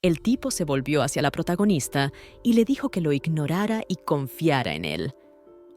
El tipo se volvió hacia la protagonista y le dijo que lo ignorara y confiara en él.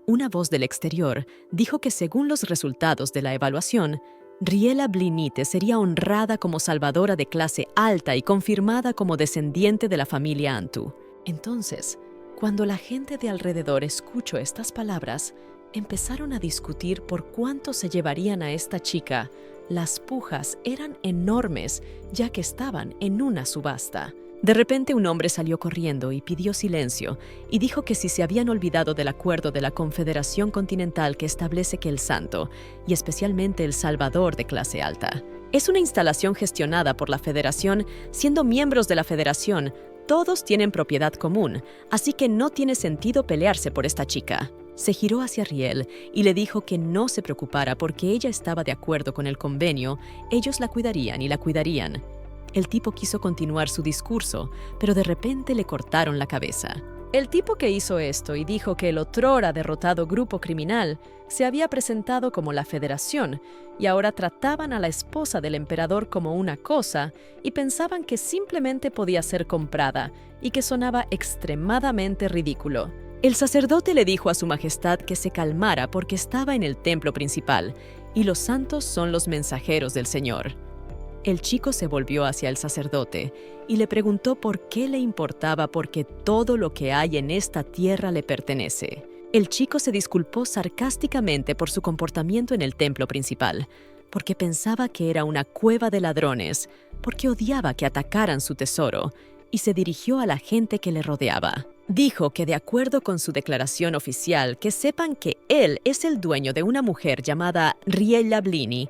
Una voz del exterior dijo que según los resultados de la evaluación, Riela Blinite sería honrada como salvadora de clase alta y confirmada como descendiente de la familia Antu. Entonces, cuando la gente de alrededor escuchó estas palabras, empezaron a discutir por cuánto se llevarían a esta chica. Las pujas eran enormes, ya que estaban en una subasta. De repente un hombre salió corriendo y pidió silencio, y dijo que si se habían olvidado del acuerdo de la Confederación Continental que establece que el santo, y especialmente el salvador de clase alta, es una instalación gestionada por la Federación. Siendo miembros de la Federación, todos tienen propiedad común, así que no tiene sentido pelearse por esta chica. Se giró hacia Riel y le dijo que no se preocupara porque ella estaba de acuerdo con el convenio, ellos la cuidarían y la cuidarían. El tipo quiso continuar su discurso, pero de repente le cortaron la cabeza. El tipo que hizo esto y dijo que el otrora derrotado grupo criminal se había presentado como la Federación y ahora trataban a la esposa del emperador como una cosa y pensaban que simplemente podía ser comprada y que sonaba extremadamente ridículo. El sacerdote le dijo a su majestad que se calmara porque estaba en el templo principal y los santos son los mensajeros del Señor. El chico se volvió hacia el sacerdote y le preguntó por qué le importaba porque todo lo que hay en esta tierra le pertenece. El chico se disculpó sarcásticamente por su comportamiento en el templo principal, porque pensaba que era una cueva de ladrones, porque odiaba que atacaran su tesoro, y se dirigió a la gente que le rodeaba. Dijo que de acuerdo con su declaración oficial, que sepan que él es el dueño de una mujer llamada Riella Blini.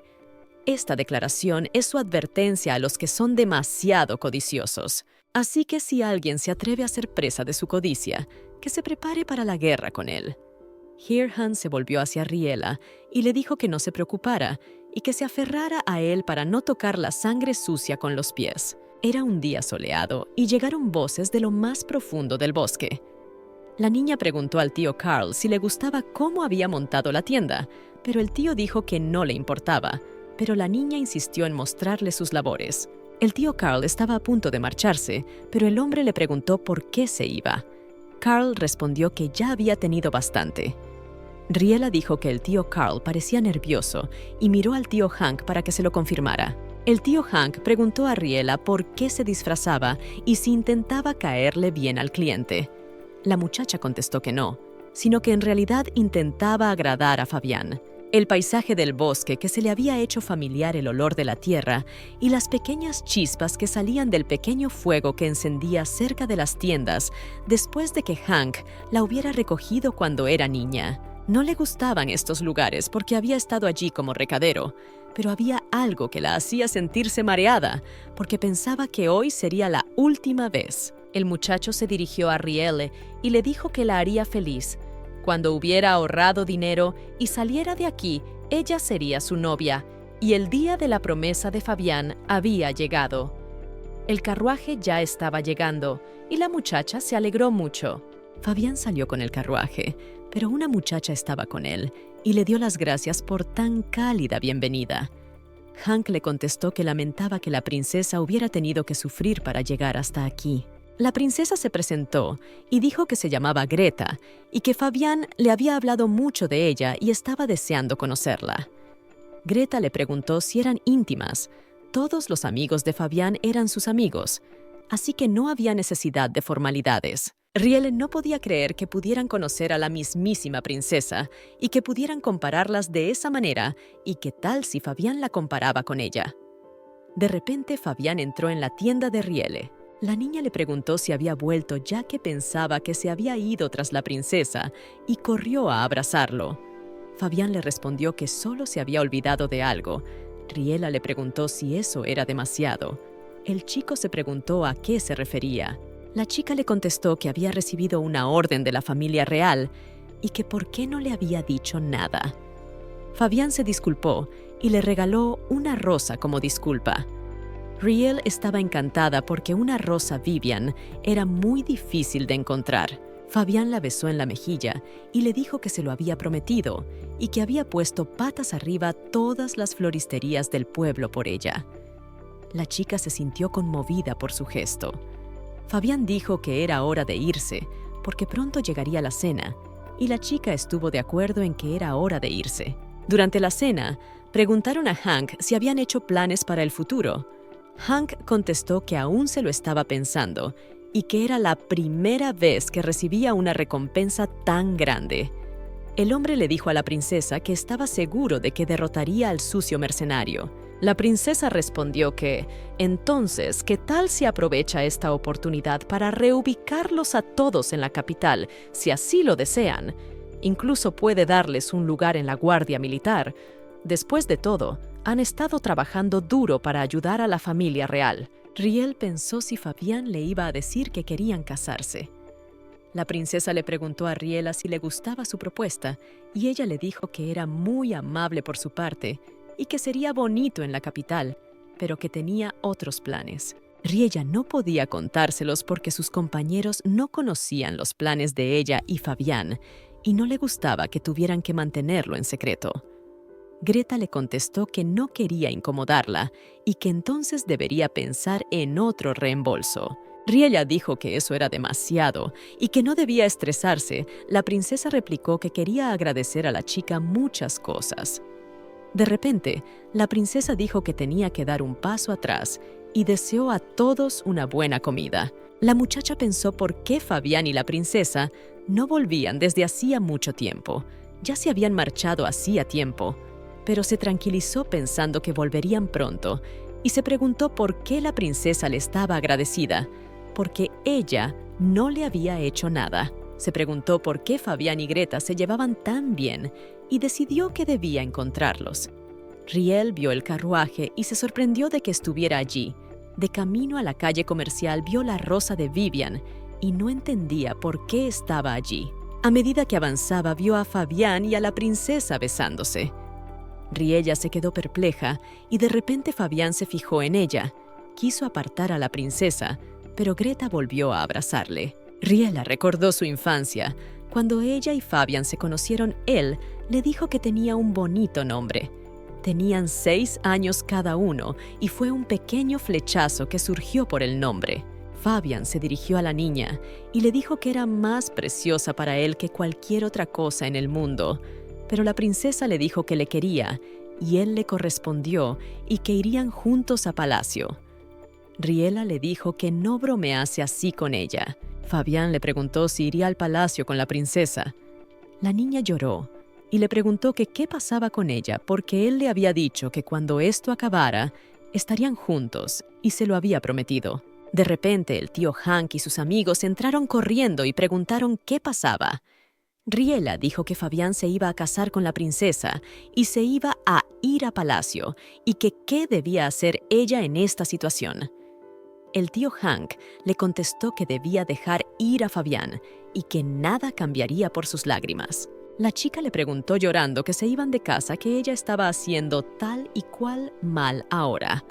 Esta declaración es su advertencia a los que son demasiado codiciosos. Así que si alguien se atreve a ser presa de su codicia, que se prepare para la guerra con él. Hirhan se volvió hacia Riela y le dijo que no se preocupara y que se aferrara a él para no tocar la sangre sucia con los pies. Era un día soleado y llegaron voces de lo más profundo del bosque. La niña preguntó al tío Carl si le gustaba cómo había montado la tienda, pero el tío dijo que no le importaba, pero la niña insistió en mostrarle sus labores. El tío Carl estaba a punto de marcharse, pero el hombre le preguntó por qué se iba. Carl respondió que ya había tenido bastante. Riela dijo que el tío Carl parecía nervioso y miró al tío Hank para que se lo confirmara. El tío Hank preguntó a Riela por qué se disfrazaba y si intentaba caerle bien al cliente. La muchacha contestó que no, sino que en realidad intentaba agradar a Fabián. El paisaje del bosque que se le había hecho familiar el olor de la tierra y las pequeñas chispas que salían del pequeño fuego que encendía cerca de las tiendas después de que Hank la hubiera recogido cuando era niña. No le gustaban estos lugares porque había estado allí como recadero, pero había algo que la hacía sentirse mareada porque pensaba que hoy sería la última vez. El muchacho se dirigió a Riele y le dijo que la haría feliz. Cuando hubiera ahorrado dinero y saliera de aquí, ella sería su novia, y el día de la promesa de Fabián había llegado. El carruaje ya estaba llegando, y la muchacha se alegró mucho. Fabián salió con el carruaje, pero una muchacha estaba con él, y le dio las gracias por tan cálida bienvenida. Hank le contestó que lamentaba que la princesa hubiera tenido que sufrir para llegar hasta aquí. La princesa se presentó y dijo que se llamaba Greta y que Fabián le había hablado mucho de ella y estaba deseando conocerla. Greta le preguntó si eran íntimas. Todos los amigos de Fabián eran sus amigos, así que no había necesidad de formalidades. Riel no podía creer que pudieran conocer a la mismísima princesa y que pudieran compararlas de esa manera, y qué tal si Fabián la comparaba con ella. De repente Fabián entró en la tienda de Riele. La niña le preguntó si había vuelto ya que pensaba que se había ido tras la princesa y corrió a abrazarlo. Fabián le respondió que solo se había olvidado de algo. Riela le preguntó si eso era demasiado. El chico se preguntó a qué se refería. La chica le contestó que había recibido una orden de la familia real y que por qué no le había dicho nada. Fabián se disculpó y le regaló una rosa como disculpa. Riel estaba encantada porque una rosa Vivian era muy difícil de encontrar. Fabián la besó en la mejilla y le dijo que se lo había prometido y que había puesto patas arriba todas las floristerías del pueblo por ella. La chica se sintió conmovida por su gesto. Fabián dijo que era hora de irse, porque pronto llegaría la cena, y la chica estuvo de acuerdo en que era hora de irse. Durante la cena, preguntaron a Hank si habían hecho planes para el futuro. Hank contestó que aún se lo estaba pensando y que era la primera vez que recibía una recompensa tan grande. El hombre le dijo a la princesa que estaba seguro de que derrotaría al sucio mercenario. La princesa respondió que, entonces, ¿qué tal si aprovecha esta oportunidad para reubicarlos a todos en la capital, si así lo desean? Incluso puede darles un lugar en la guardia militar. Después de todo, han estado trabajando duro para ayudar a la familia real. Riel pensó si Fabián le iba a decir que querían casarse. La princesa le preguntó a Riela si le gustaba su propuesta, y ella le dijo que era muy amable por su parte y que sería bonito en la capital, pero que tenía otros planes. Riella no podía contárselos porque sus compañeros no conocían los planes de ella y Fabián, y no le gustaba que tuvieran que mantenerlo en secreto. Greta le contestó que no quería incomodarla y que entonces debería pensar en otro reembolso. Riella dijo que eso era demasiado y que no debía estresarse. La princesa replicó que quería agradecer a la chica muchas cosas. De repente, la princesa dijo que tenía que dar un paso atrás y deseó a todos una buena comida. La muchacha pensó por qué Fabián y la princesa no volvían desde hacía mucho tiempo. Ya se habían marchado hacía tiempo, pero se tranquilizó pensando que volverían pronto y se preguntó por qué la princesa le estaba agradecida, porque ella no le había hecho nada. Se preguntó por qué Fabián y Greta se llevaban tan bien y decidió que debía encontrarlos. Riel vio el carruaje y se sorprendió de que estuviera allí. De camino a la calle comercial vio la rosa de Vivian y no entendía por qué estaba allí. A medida que avanzaba vio a Fabián y a la princesa besándose. Riella se quedó perpleja y de repente Fabián se fijó en ella. Quiso apartar a la princesa, pero Greta volvió a abrazarle. Riella recordó su infancia. Cuando ella y Fabián se conocieron, él le dijo que tenía un bonito nombre. Tenían 6 años cada uno y fue un pequeño flechazo que surgió por el nombre. Fabián se dirigió a la niña y le dijo que era más preciosa para él que cualquier otra cosa en el mundo. Pero la princesa le dijo que le quería y él le correspondió y que irían juntos a palacio. Riela le dijo que no bromease así con ella. Fabián le preguntó si iría al palacio con la princesa. La niña lloró y le preguntó que qué pasaba con ella porque él le había dicho que cuando esto acabara, estarían juntos y se lo había prometido. De repente, el tío Hank y sus amigos entraron corriendo y preguntaron qué pasaba. Riela dijo que Fabián se iba a casar con la princesa y se iba a ir a palacio y que qué debía hacer ella en esta situación. El tío Hank le contestó que debía dejar ir a Fabián y que nada cambiaría por sus lágrimas. La chica le preguntó llorando que se iban de casa, que ella estaba haciendo tal y cual mal ahora.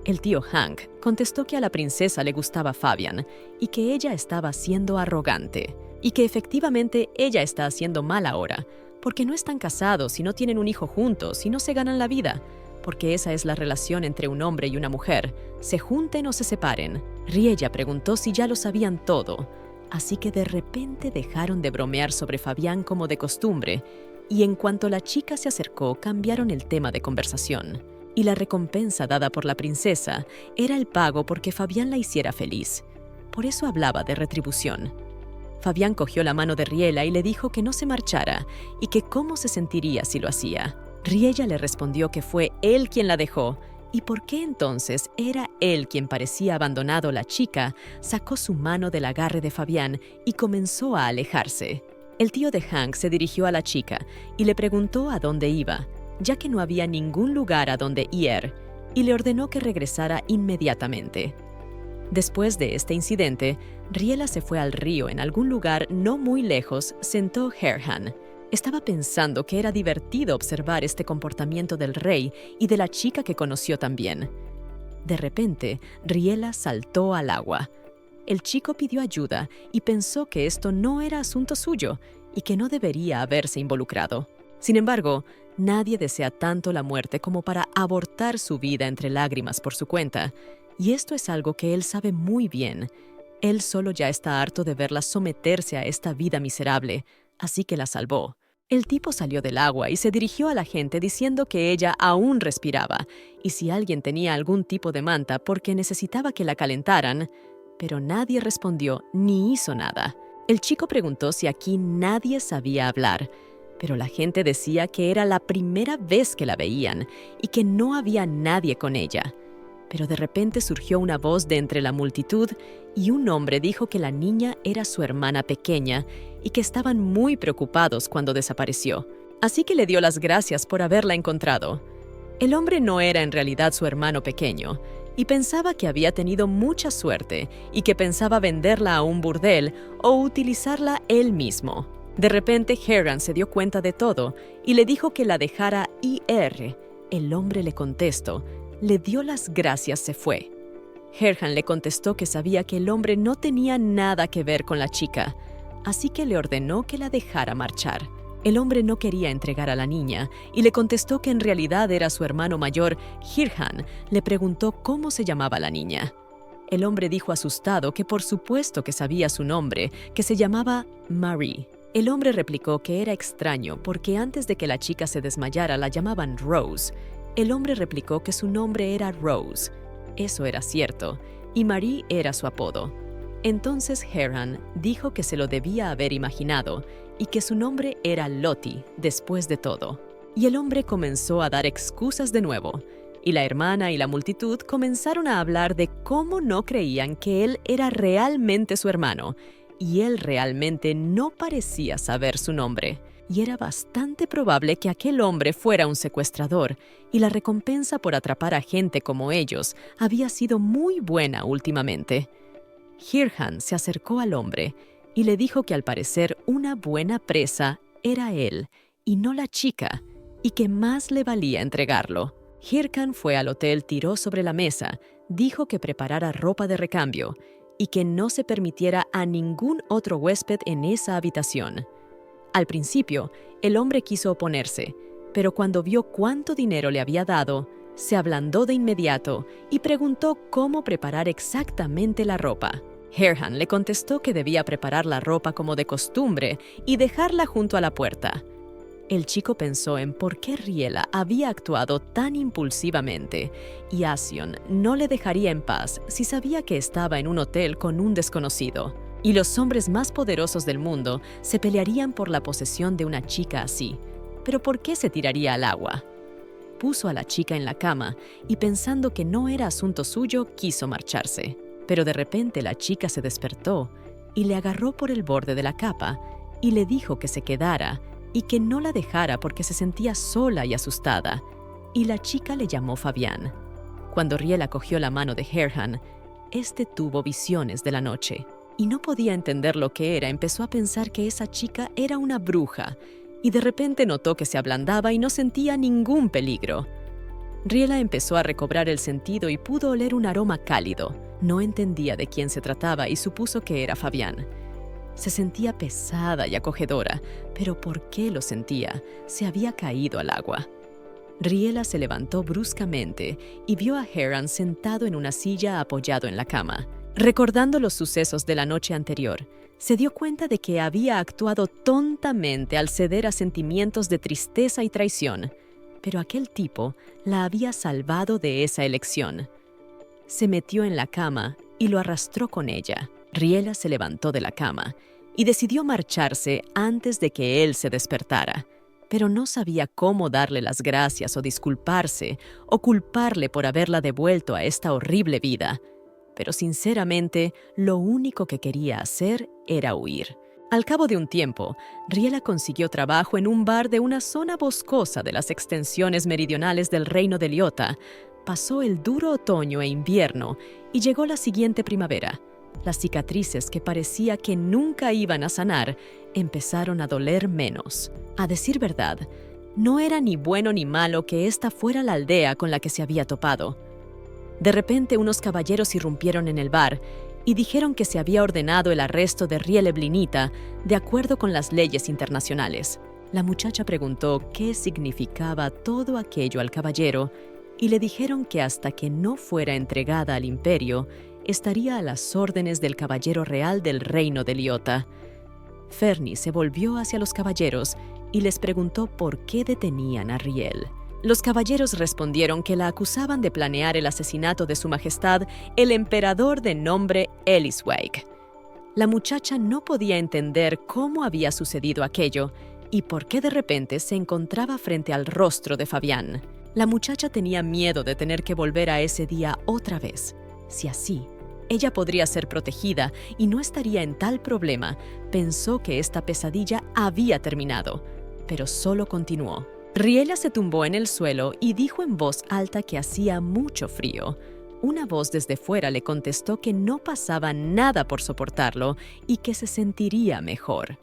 El tío Hank contestó que a la princesa le gustaba Fabián y que ella estaba siendo arrogante y que efectivamente ella está haciendo mal ahora, porque no están casados y no tienen un hijo juntos y no se ganan la vida, porque esa es la relación entre un hombre y una mujer, se junten o se separen. Riella preguntó si ya lo sabían todo, así que de repente dejaron de bromear sobre Fabián como de costumbre, y en cuanto la chica se acercó cambiaron el tema de conversación. Y la recompensa dada por la princesa era el pago porque Fabián la hiciera feliz. Por eso hablaba de retribución. Fabián cogió la mano de Riela y le dijo que no se marchara y que cómo se sentiría si lo hacía. Riella le respondió que fue él quien la dejó, y por qué entonces era él quien parecía abandonado. La chica sacó su mano del agarre de Fabián y comenzó a alejarse. El tío de Hank se dirigió a la chica y le preguntó a dónde iba, ya que no había ningún lugar a donde ir, y le ordenó que regresara inmediatamente. Después de este incidente, Riela se fue al río. En algún lugar no muy lejos sentó Herhan. Estaba pensando que era divertido observar este comportamiento del rey y de la chica que conoció también. De repente, Riela saltó al agua. El chico pidió ayuda y pensó que esto no era asunto suyo y que no debería haberse involucrado. Sin embargo, nadie desea tanto la muerte como para abortar su vida entre lágrimas por su cuenta, y esto es algo que él sabe muy bien. Él solo ya está harto de verla someterse a esta vida miserable, así que la salvó. El tipo salió del agua y se dirigió a la gente diciendo que ella aún respiraba y si alguien tenía algún tipo de manta porque necesitaba que la calentaran, pero nadie respondió ni hizo nada. El chico preguntó si aquí nadie sabía hablar, pero la gente decía que era la primera vez que la veían y que no había nadie con ella. Pero de repente surgió una voz de entre la multitud y un hombre dijo que la niña era su hermana pequeña y que estaban muy preocupados cuando desapareció. Así que le dio las gracias por haberla encontrado. El hombre no era en realidad su hermano pequeño y pensaba que había tenido mucha suerte y que pensaba venderla a un burdel o utilizarla él mismo. De repente, Heran se dio cuenta de todo y le dijo que la dejara ir. El hombre le contestó, le dio las gracias, se fue. Herhan le contestó que sabía que el hombre no tenía nada que ver con la chica, así que le ordenó que la dejara marchar. El hombre no quería entregar a la niña y le contestó que en realidad era su hermano mayor. Hirhan le preguntó cómo se llamaba la niña. El hombre dijo asustado que por supuesto que sabía su nombre, que se llamaba Marie. El hombre replicó que era extraño porque antes de que la chica se desmayara la llamaban Rose. El hombre replicó que su nombre era Rose. Eso era cierto, y Marie era su apodo. Entonces Herhan dijo que se lo debía haber imaginado y que su nombre era Lottie, después de todo. Y el hombre comenzó a dar excusas de nuevo, y la hermana y la multitud comenzaron a hablar de cómo no creían que él era realmente su hermano, y él realmente no parecía saber su nombre. Y era bastante probable que aquel hombre fuera un secuestrador, y la recompensa por atrapar a gente como ellos había sido muy buena últimamente. Hirhan se acercó al hombre y le dijo que al parecer una buena presa era él y no la chica, y que más le valía entregarlo. Hirhan fue al hotel, tiró sobre la mesa, dijo que preparara ropa de recambio y que no se permitiera a ningún otro huésped en esa habitación. Al principio, el hombre quiso oponerse, pero cuando vio cuánto dinero le había dado, se ablandó de inmediato y preguntó cómo preparar exactamente la ropa. Herhan le contestó que debía preparar la ropa como de costumbre y dejarla junto a la puerta. El chico pensó en por qué Riela había actuado tan impulsivamente y Asion no le dejaría en paz si sabía que estaba en un hotel con un desconocido. Y los hombres más poderosos del mundo se pelearían por la posesión de una chica así. ¿Pero por qué se tiraría al agua? Puso a la chica en la cama y pensando que no era asunto suyo, quiso marcharse. Pero de repente la chica se despertó y le agarró por el borde de la capa y le dijo que se quedara y que no la dejara porque se sentía sola y asustada. Y la chica le llamó Fabián. Cuando Riela cogió la mano de Herhan, este tuvo visiones de la noche. Y no podía entender lo que era, empezó a pensar que esa chica era una bruja, y de repente notó que se ablandaba y no sentía ningún peligro. Riela empezó a recobrar el sentido y pudo oler un aroma cálido. No entendía de quién se trataba y supuso que era Fabián. Se sentía pesada y acogedora, pero ¿por qué lo sentía? Se había caído al agua. Riela se levantó bruscamente y vio a Herhan sentado en una silla apoyado en la cama. Recordando los sucesos de la noche anterior, se dio cuenta de que había actuado tontamente al ceder a sentimientos de tristeza y traición, pero aquel tipo la había salvado de esa elección. Se metió en la cama y lo arrastró con ella. Riela se levantó de la cama y decidió marcharse antes de que él se despertara, pero no sabía cómo darle las gracias o disculparse o culparle por haberla devuelto a esta horrible vida. Pero sinceramente, lo único que quería hacer era huir. Al cabo de un tiempo, Riela consiguió trabajo en un bar de una zona boscosa de las extensiones meridionales del reino de Liota. Pasó el duro otoño e invierno y llegó la siguiente primavera. Las cicatrices que parecía que nunca iban a sanar empezaron a doler menos. A decir verdad, no era ni bueno ni malo que esta fuera la aldea con la que se había topado. De repente, unos caballeros irrumpieron en el bar y dijeron que se había ordenado el arresto de Riele Blinita de acuerdo con las leyes internacionales. La muchacha preguntó qué significaba todo aquello al caballero y le dijeron que hasta que no fuera entregada al imperio, estaría a las órdenes del caballero real del reino de Liota. Fernie se volvió hacia los caballeros y les preguntó por qué detenían a Riel. Los caballeros respondieron que la acusaban de planear el asesinato de su majestad, el emperador de nombre Elisweig. La muchacha no podía entender cómo había sucedido aquello y por qué de repente se encontraba frente al rostro de Fabián. La muchacha tenía miedo de tener que volver a ese día otra vez. Si así, ella podría ser protegida y no estaría en tal problema. Pensó que esta pesadilla había terminado, pero solo continuó. Riela se tumbó en el suelo y dijo en voz alta que hacía mucho frío. Una voz desde fuera le contestó que no pasaba nada por soportarlo y que se sentiría mejor.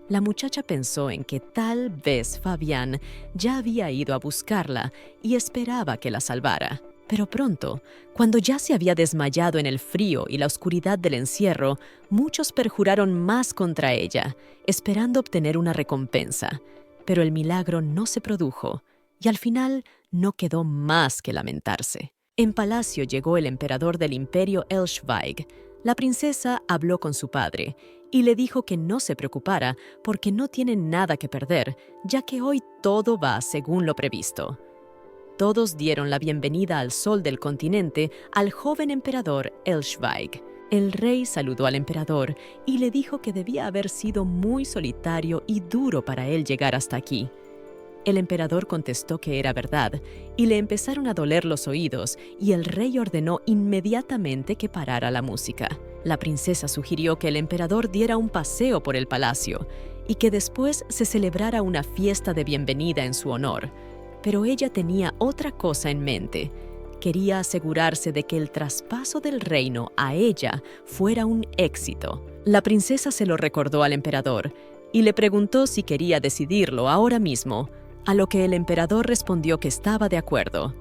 La muchacha pensó en que tal vez Fabián ya había ido a buscarla y esperaba que la salvara. Pero pronto, cuando ya se había desmayado en el frío y la oscuridad del encierro, muchos perjuraron más contra ella, esperando obtener una recompensa. Pero el milagro no se produjo, y al final no quedó más que lamentarse. En palacio llegó el emperador del imperio Elisweig. La princesa habló con su padre y le dijo que no se preocupara porque no tiene nada que perder, ya que hoy todo va según lo previsto. Todos dieron la bienvenida al sol del continente al joven emperador Elisweig. El rey saludó al emperador y le dijo que debía haber sido muy solitario y duro para él llegar hasta aquí. El emperador contestó que era verdad y le empezaron a doler los oídos y el rey ordenó inmediatamente que parara la música. La princesa sugirió que el emperador diera un paseo por el palacio y que después se celebrara una fiesta de bienvenida en su honor. Pero ella tenía otra cosa en mente. Quería asegurarse de que el traspaso del reino a ella fuera un éxito. La princesa se lo recordó al emperador y le preguntó si quería decidirlo ahora mismo, a lo que el emperador respondió que estaba de acuerdo.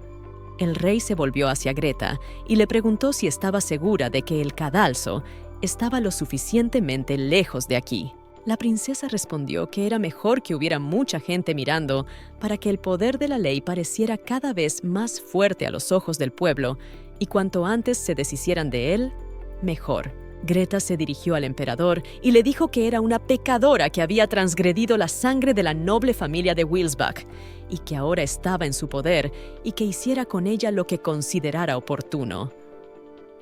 El rey se volvió hacia Greta y le preguntó si estaba segura de que el cadalso estaba lo suficientemente lejos de aquí. La princesa respondió que era mejor que hubiera mucha gente mirando para que el poder de la ley pareciera cada vez más fuerte a los ojos del pueblo, y cuanto antes se deshicieran de él, mejor. Greta se dirigió al emperador y le dijo que era una pecadora que había transgredido la sangre de la noble familia de Wilsbach y que ahora estaba en su poder y que hiciera con ella lo que considerara oportuno.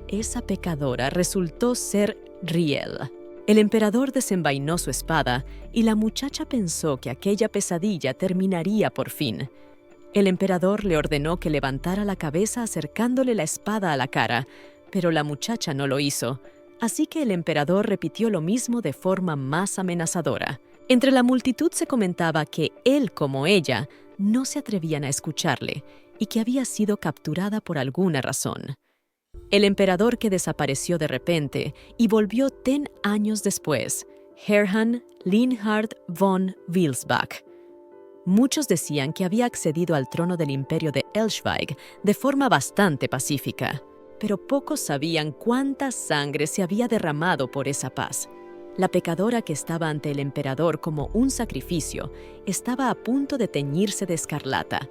Esa pecadora resultó ser Riel. El emperador desenvainó su espada y la muchacha pensó que aquella pesadilla terminaría por fin. El emperador le ordenó que levantara la cabeza acercándole la espada a la cara, pero la muchacha no lo hizo. Así que el emperador repitió lo mismo de forma más amenazadora. Entre la multitud se comentaba que él como ella no se atrevían a escucharle y que había sido capturada por alguna razón. El emperador que desapareció de repente y volvió 10 años después, Hermann Linhard von Wilsbach. Muchos decían que había accedido al trono del imperio de Elisweig de forma bastante pacífica, pero pocos sabían cuánta sangre se había derramado por esa paz. La pecadora que estaba ante el emperador como un sacrificio estaba a punto de teñirse de escarlata.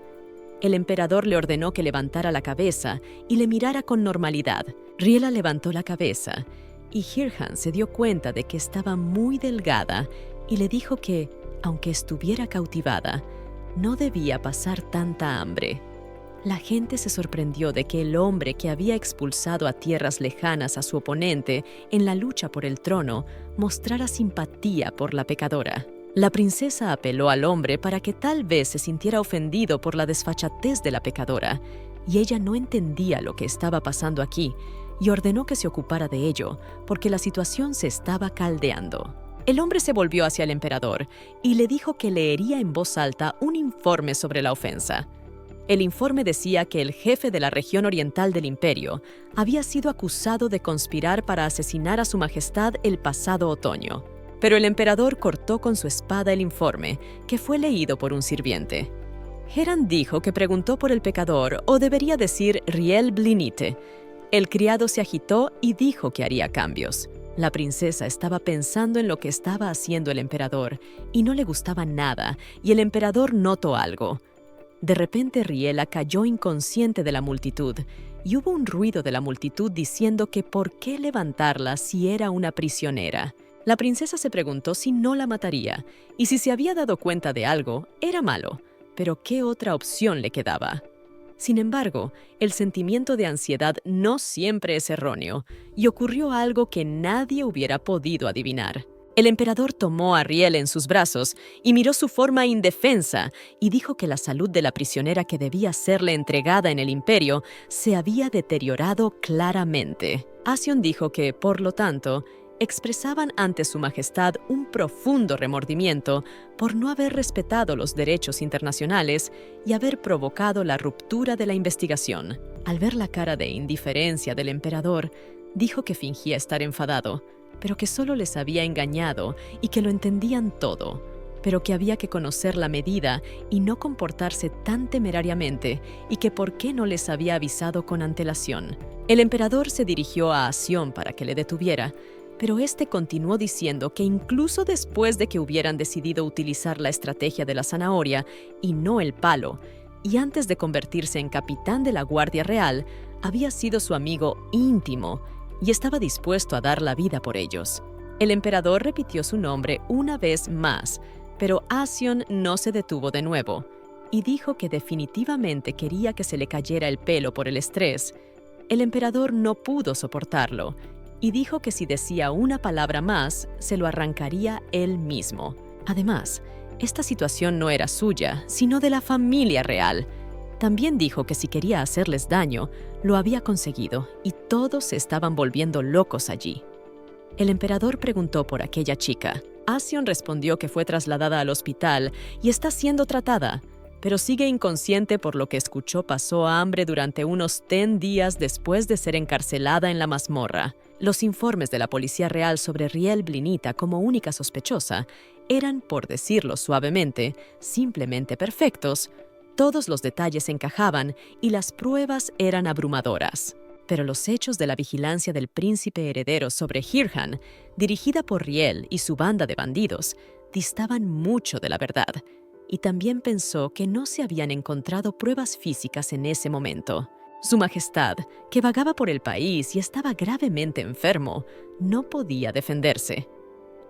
El emperador le ordenó que levantara la cabeza y le mirara con normalidad. Riela levantó la cabeza y Hirhan se dio cuenta de que estaba muy delgada y le dijo que, aunque estuviera cautivada, no debía pasar tanta hambre. La gente se sorprendió de que el hombre que había expulsado a tierras lejanas a su oponente en la lucha por el trono mostrara simpatía por la pecadora. La princesa apeló al hombre para que tal vez se sintiera ofendido por la desfachatez de la pecadora, y ella no entendía lo que estaba pasando aquí, y ordenó que se ocupara de ello, porque la situación se estaba caldeando. El hombre se volvió hacia el emperador y le dijo que leería en voz alta un informe sobre la ofensa. El informe decía que el jefe de la región oriental del imperio había sido acusado de conspirar para asesinar a su majestad el pasado otoño. Pero el emperador cortó con su espada el informe, que fue leído por un sirviente. Heran dijo que preguntó por el pecador, o debería decir Riel Blinite. El criado se agitó y dijo que haría cambios. La princesa estaba pensando en lo que estaba haciendo el emperador, y no le gustaba nada, y el emperador notó algo. De repente Riela cayó inconsciente de la multitud, y hubo un ruido de la multitud diciendo que por qué levantarla si era una prisionera. La princesa se preguntó si no la mataría, y si se había dado cuenta de algo, era malo, pero ¿qué otra opción le quedaba? Sin embargo, el sentimiento de ansiedad no siempre es erróneo, y ocurrió algo que nadie hubiera podido adivinar. El emperador tomó a Riel en sus brazos y miró su forma indefensa y dijo que la salud de la prisionera que debía serle entregada en el imperio se había deteriorado claramente. Asion dijo que, por lo tanto, expresaban ante su majestad un profundo remordimiento por no haber respetado los derechos internacionales y haber provocado la ruptura de la investigación. Al ver la cara de indiferencia del emperador, dijo que fingía estar enfadado, pero que solo les había engañado y que lo entendían todo, pero que había que conocer la medida y no comportarse tan temerariamente, y que por qué no les había avisado con antelación. El emperador se dirigió a Asion para que le detuviera, pero este continuó diciendo que incluso después de que hubieran decidido utilizar la estrategia de la zanahoria y no el palo, y antes de convertirse en capitán de la Guardia Real, había sido su amigo íntimo y estaba dispuesto a dar la vida por ellos. El emperador repitió su nombre una vez más, pero Asion no se detuvo de nuevo y dijo que definitivamente quería que se le cayera el pelo por el estrés. El emperador no pudo soportarlo y dijo que si decía una palabra más, se lo arrancaría él mismo. Además, esta situación no era suya, sino de la familia real. También dijo que si quería hacerles daño, lo había conseguido y todos se estaban volviendo locos allí. El emperador preguntó por aquella chica. Asion respondió que fue trasladada al hospital y está siendo tratada, pero sigue inconsciente por lo que escuchó pasó hambre durante unos 10 días después de ser encarcelada en la mazmorra. Los informes de la Policía Real sobre Riel Blinita como única sospechosa eran, por decirlo suavemente, simplemente perfectos. Todos los detalles encajaban y las pruebas eran abrumadoras. Pero los hechos de la vigilancia del príncipe heredero sobre Hirhan, dirigida por Riel y su banda de bandidos, distaban mucho de la verdad, y también pensó que no se habían encontrado pruebas físicas en ese momento. Su majestad, que vagaba por el país y estaba gravemente enfermo, no podía defenderse.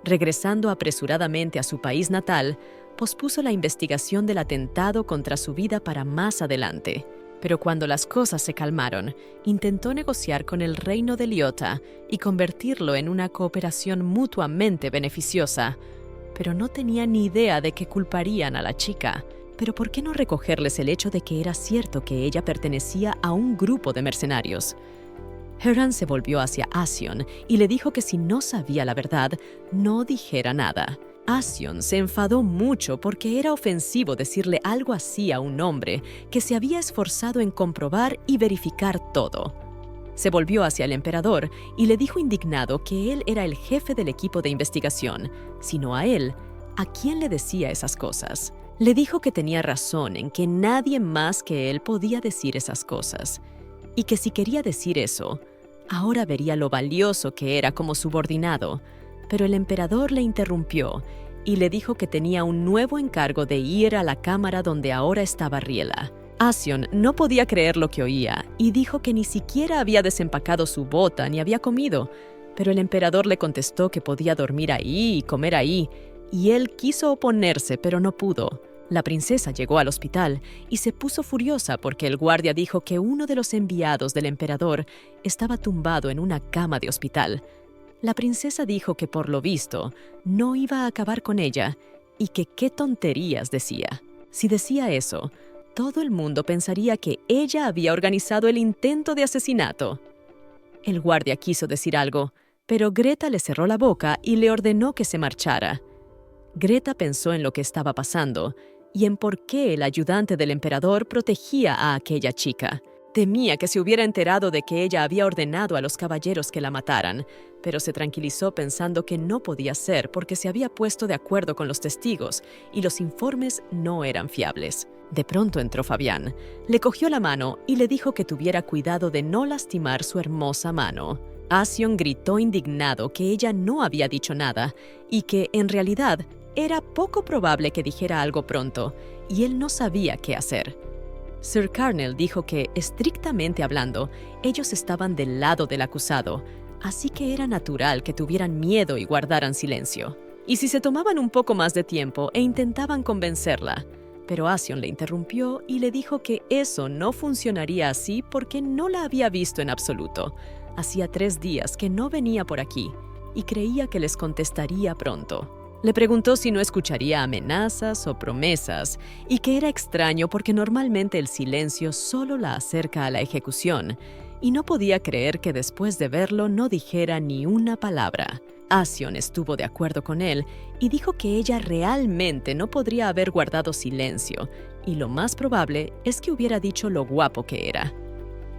Regresando apresuradamente a su país natal, pospuso la investigación del atentado contra su vida para más adelante. Pero cuando las cosas se calmaron, intentó negociar con el reino de Liota y convertirlo en una cooperación mutuamente beneficiosa. Pero no tenía ni idea de que culparían a la chica. Pero ¿por qué no recogerles el hecho de que era cierto que ella pertenecía a un grupo de mercenarios? Herran se volvió hacia Asion y le dijo que si no sabía la verdad, no dijera nada. Asion se enfadó mucho porque era ofensivo decirle algo así a un hombre que se había esforzado en comprobar y verificar todo. Se volvió hacia el emperador y le dijo indignado que él era el jefe del equipo de investigación, sino a él, ¿a quién le decía esas cosas? Le dijo que tenía razón en que nadie más que él podía decir esas cosas, y que si quería decir eso, ahora vería lo valioso que era como subordinado. Pero el emperador le interrumpió y le dijo que tenía un nuevo encargo de ir a la cámara donde ahora estaba Riela. Asion no podía creer lo que oía y dijo que ni siquiera había desempacado su bota ni había comido, pero el emperador le contestó que podía dormir ahí y comer ahí, y él quiso oponerse, pero no pudo. La princesa llegó al hospital y se puso furiosa porque el guardia dijo que uno de los enviados del emperador estaba tumbado en una cama de hospital. La princesa dijo que por lo visto no iba a acabar con ella y que qué tonterías decía. Si decía eso, todo el mundo pensaría que ella había organizado el intento de asesinato. El guardia quiso decir algo, pero Greta le cerró la boca y le ordenó que se marchara. Greta pensó en lo que estaba pasando y en por qué el ayudante del emperador protegía a aquella chica. Temía que se hubiera enterado de que ella había ordenado a los caballeros que la mataran, pero se tranquilizó pensando que no podía ser porque se había puesto de acuerdo con los testigos y los informes no eran fiables. De pronto entró Fabián, le cogió la mano y le dijo que tuviera cuidado de no lastimar su hermosa mano. Asion gritó indignado que ella no había dicho nada y que, en realidad, era poco probable que dijera algo pronto, y él no sabía qué hacer. Sir Carnell dijo que, estrictamente hablando, ellos estaban del lado del acusado, así que era natural que tuvieran miedo y guardaran silencio. Y si se tomaban un poco más de tiempo e intentaban convencerla, pero Assion le interrumpió y le dijo que eso no funcionaría así porque no la había visto en absoluto. Hacía 3 días que no venía por aquí y creía que les contestaría pronto. Le preguntó si no escucharía amenazas o promesas y que era extraño porque normalmente el silencio solo la acerca a la ejecución y no podía creer que después de verlo no dijera ni una palabra. Assion estuvo de acuerdo con él y dijo que ella realmente no podría haber guardado silencio y lo más probable es que hubiera dicho lo guapo que era.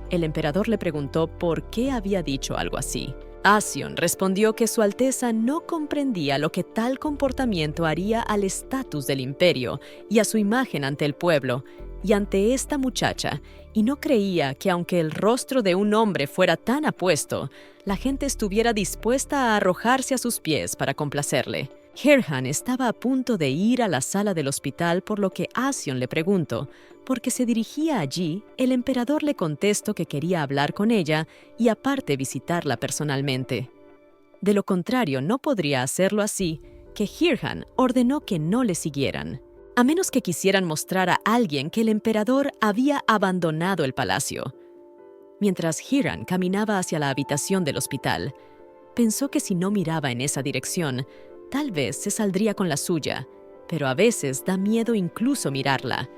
El emperador le preguntó por qué había dicho algo así. Assion respondió que Su Alteza no comprendía lo que tal comportamiento haría al estatus del imperio y a su imagen ante el pueblo y ante esta muchacha, y no creía que aunque el rostro de un hombre fuera tan apuesto, la gente estuviera dispuesta a arrojarse a sus pies para complacerle. Hirhan estaba a punto de ir a la sala del hospital por lo que Assion le preguntó. Porque se dirigía allí, el emperador le contestó que quería hablar con ella y aparte visitarla personalmente. De lo contrario, no podría hacerlo así, que Hirhan ordenó que no le siguieran, a menos que quisieran mostrar a alguien que el emperador había abandonado el palacio. Mientras Hirhan caminaba hacia la habitación del hospital, pensó que si no miraba en esa dirección, tal vez se saldría con la suya, pero a veces da miedo incluso mirarla.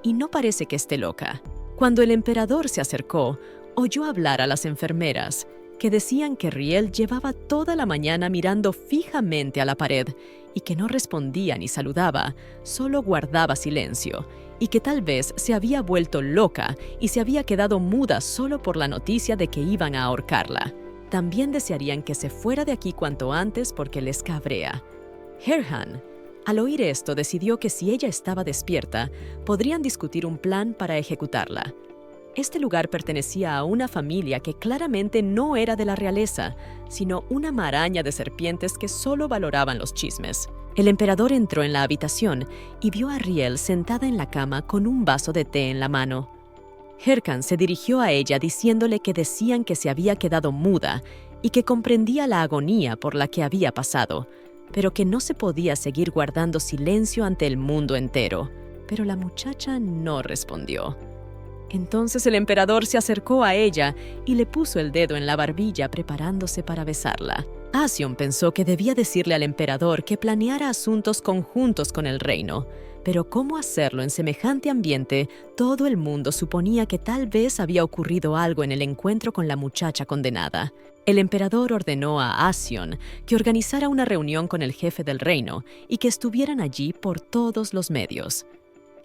Y no parece que esté loca. Cuando el emperador se acercó, oyó hablar a las enfermeras, que decían que Riel llevaba toda la mañana mirando fijamente a la pared y que no respondía ni saludaba, solo guardaba silencio, y que tal vez se había vuelto loca y se había quedado muda solo por la noticia de que iban a ahorcarla. También desearían que se fuera de aquí cuanto antes porque les cabrea. Hirhan, al oír esto, decidió que si ella estaba despierta, podrían discutir un plan para ejecutarla. Este lugar pertenecía a una familia que claramente no era de la realeza, sino una maraña de serpientes que solo valoraban los chismes. El emperador entró en la habitación y vio a Riel sentada en la cama con un vaso de té en la mano. Hirhan se dirigió a ella diciéndole que decían que se había quedado muda y que comprendía la agonía por la que había pasado, pero que no se podía seguir guardando silencio ante el mundo entero. Pero la muchacha no respondió. Entonces el emperador se acercó a ella y le puso el dedo en la barbilla preparándose para besarla. Assion pensó que debía decirle al emperador que planeara asuntos conjuntos con el reino, pero cómo hacerlo en semejante ambiente, todo el mundo suponía que tal vez había ocurrido algo en el encuentro con la muchacha condenada. El emperador ordenó a Assion que organizara una reunión con el jefe del reino y que estuvieran allí por todos los medios.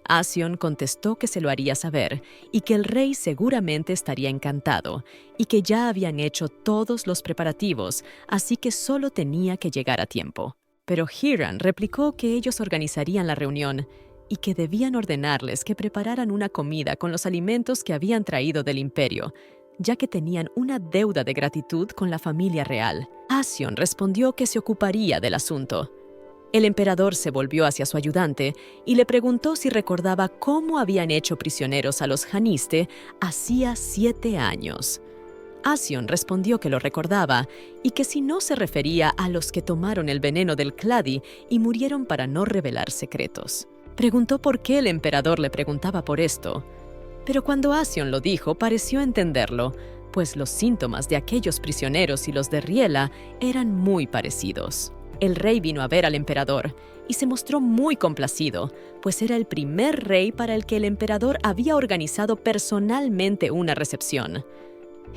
Assion contestó que se lo haría saber y que el rey seguramente estaría encantado y que ya habían hecho todos los preparativos, así que solo tenía que llegar a tiempo. Pero Hirhan replicó que ellos organizarían la reunión y que debían ordenarles que prepararan una comida con los alimentos que habían traído del imperio, ya que tenían una deuda de gratitud con la familia real. Assion respondió que se ocuparía del asunto. El emperador se volvió hacia su ayudante y le preguntó si recordaba cómo habían hecho prisioneros a los Janiste hacía 7 años. Assion respondió que lo recordaba y que si no se refería a los que tomaron el veneno del Cladi y murieron para no revelar secretos. Preguntó por qué el emperador le preguntaba por esto, pero cuando Assion lo dijo pareció entenderlo, pues los síntomas de aquellos prisioneros y los de Riela eran muy parecidos. El rey vino a ver al emperador y se mostró muy complacido, pues era el primer rey para el que el emperador había organizado personalmente una recepción.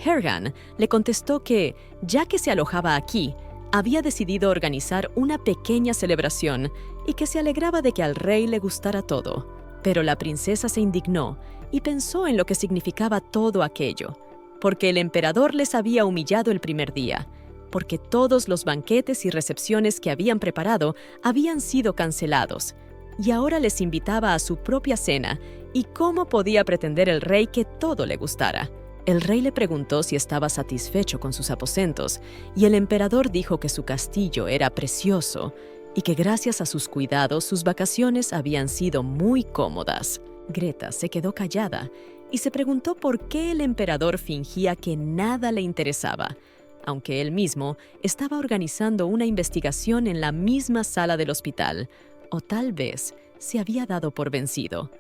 Hirhan le contestó que, ya que se alojaba aquí, había decidido organizar una pequeña celebración y que se alegraba de que al rey le gustara todo. Pero la princesa se indignó y pensó en lo que significaba todo aquello, porque el emperador les había humillado el primer día, porque todos los banquetes y recepciones que habían preparado habían sido cancelados, y ahora les invitaba a su propia cena, y cómo podía pretender el rey que todo le gustara. El rey le preguntó si estaba satisfecho con sus aposentos, y el emperador dijo que su castillo era precioso, y que gracias a sus cuidados sus vacaciones habían sido muy cómodas. Greta se quedó callada y se preguntó por qué el emperador fingía que nada le interesaba, aunque él mismo estaba organizando una investigación en la misma sala del hospital, o tal vez se había dado por vencido.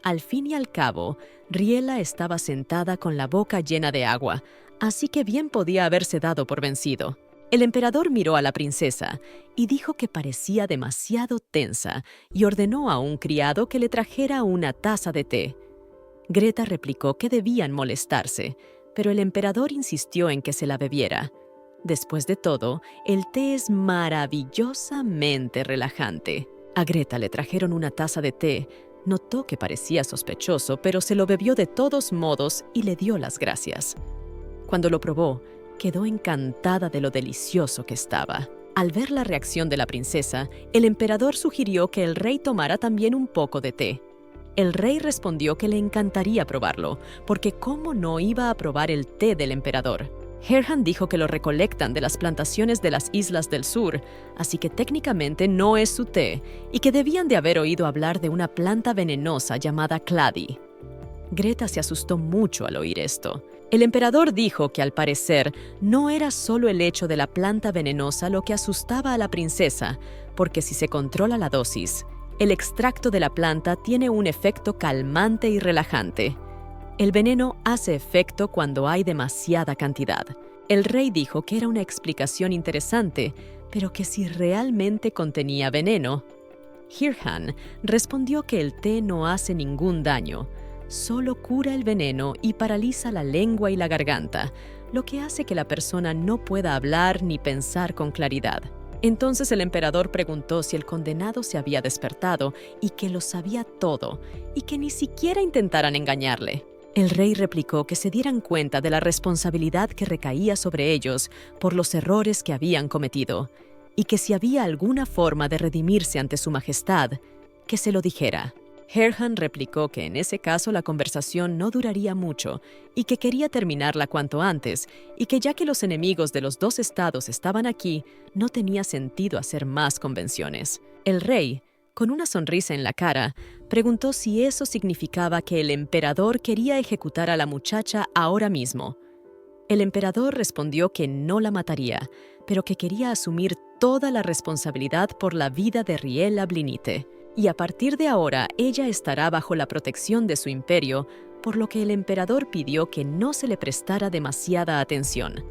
Al fin y al cabo, Riela estaba sentada con la boca llena de agua, así que bien podía haberse dado por vencido. El emperador miró a la princesa y dijo que parecía demasiado tensa y ordenó a un criado que le trajera una taza de té. Greta replicó que debían molestarse, pero el emperador insistió en que se la bebiera. Después de todo, el té es maravillosamente relajante. A Greta le trajeron una taza de té. Notó que parecía sospechoso, pero se lo bebió de todos modos y le dio las gracias. Cuando lo probó, quedó encantada de lo delicioso que estaba. Al ver la reacción de la princesa, el emperador sugirió que el rey tomara también un poco de té. El rey respondió que le encantaría probarlo, porque ¿cómo no iba a probar el té del emperador? Herhan dijo que lo recolectan de las plantaciones de las islas del sur, así que técnicamente no es su té, y que debían de haber oído hablar de una planta venenosa llamada clady. Greta se asustó mucho al oír esto. El emperador dijo que al parecer no era solo el hecho de la planta venenosa lo que asustaba a la princesa, porque si se controla la dosis, el extracto de la planta tiene un efecto calmante y relajante. El veneno hace efecto cuando hay demasiada cantidad. El rey dijo que era una explicación interesante, pero que si realmente contenía veneno. Hirhan respondió que el té no hace ningún daño, solo cura el veneno y paraliza la lengua y la garganta, lo que hace que la persona no pueda hablar ni pensar con claridad. Entonces el emperador preguntó si el condenado se había despertado y que lo sabía todo, y que ni siquiera intentaran engañarle. El rey replicó que se dieran cuenta de la responsabilidad que recaía sobre ellos por los errores que habían cometido, y que si había alguna forma de redimirse ante su majestad, que se lo dijera. Herhan replicó que en ese caso la conversación no duraría mucho y que quería terminarla cuanto antes, y que ya que los enemigos de los dos estados estaban aquí, no tenía sentido hacer más convenciones. El rey, con una sonrisa en la cara, preguntó si eso significaba que el emperador quería ejecutar a la muchacha ahora mismo. El emperador respondió que no la mataría, pero que quería asumir toda la responsabilidad por la vida de Riela Blinite. Y a partir de ahora ella estará bajo la protección de su imperio, por lo que el emperador pidió que no se le prestara demasiada atención.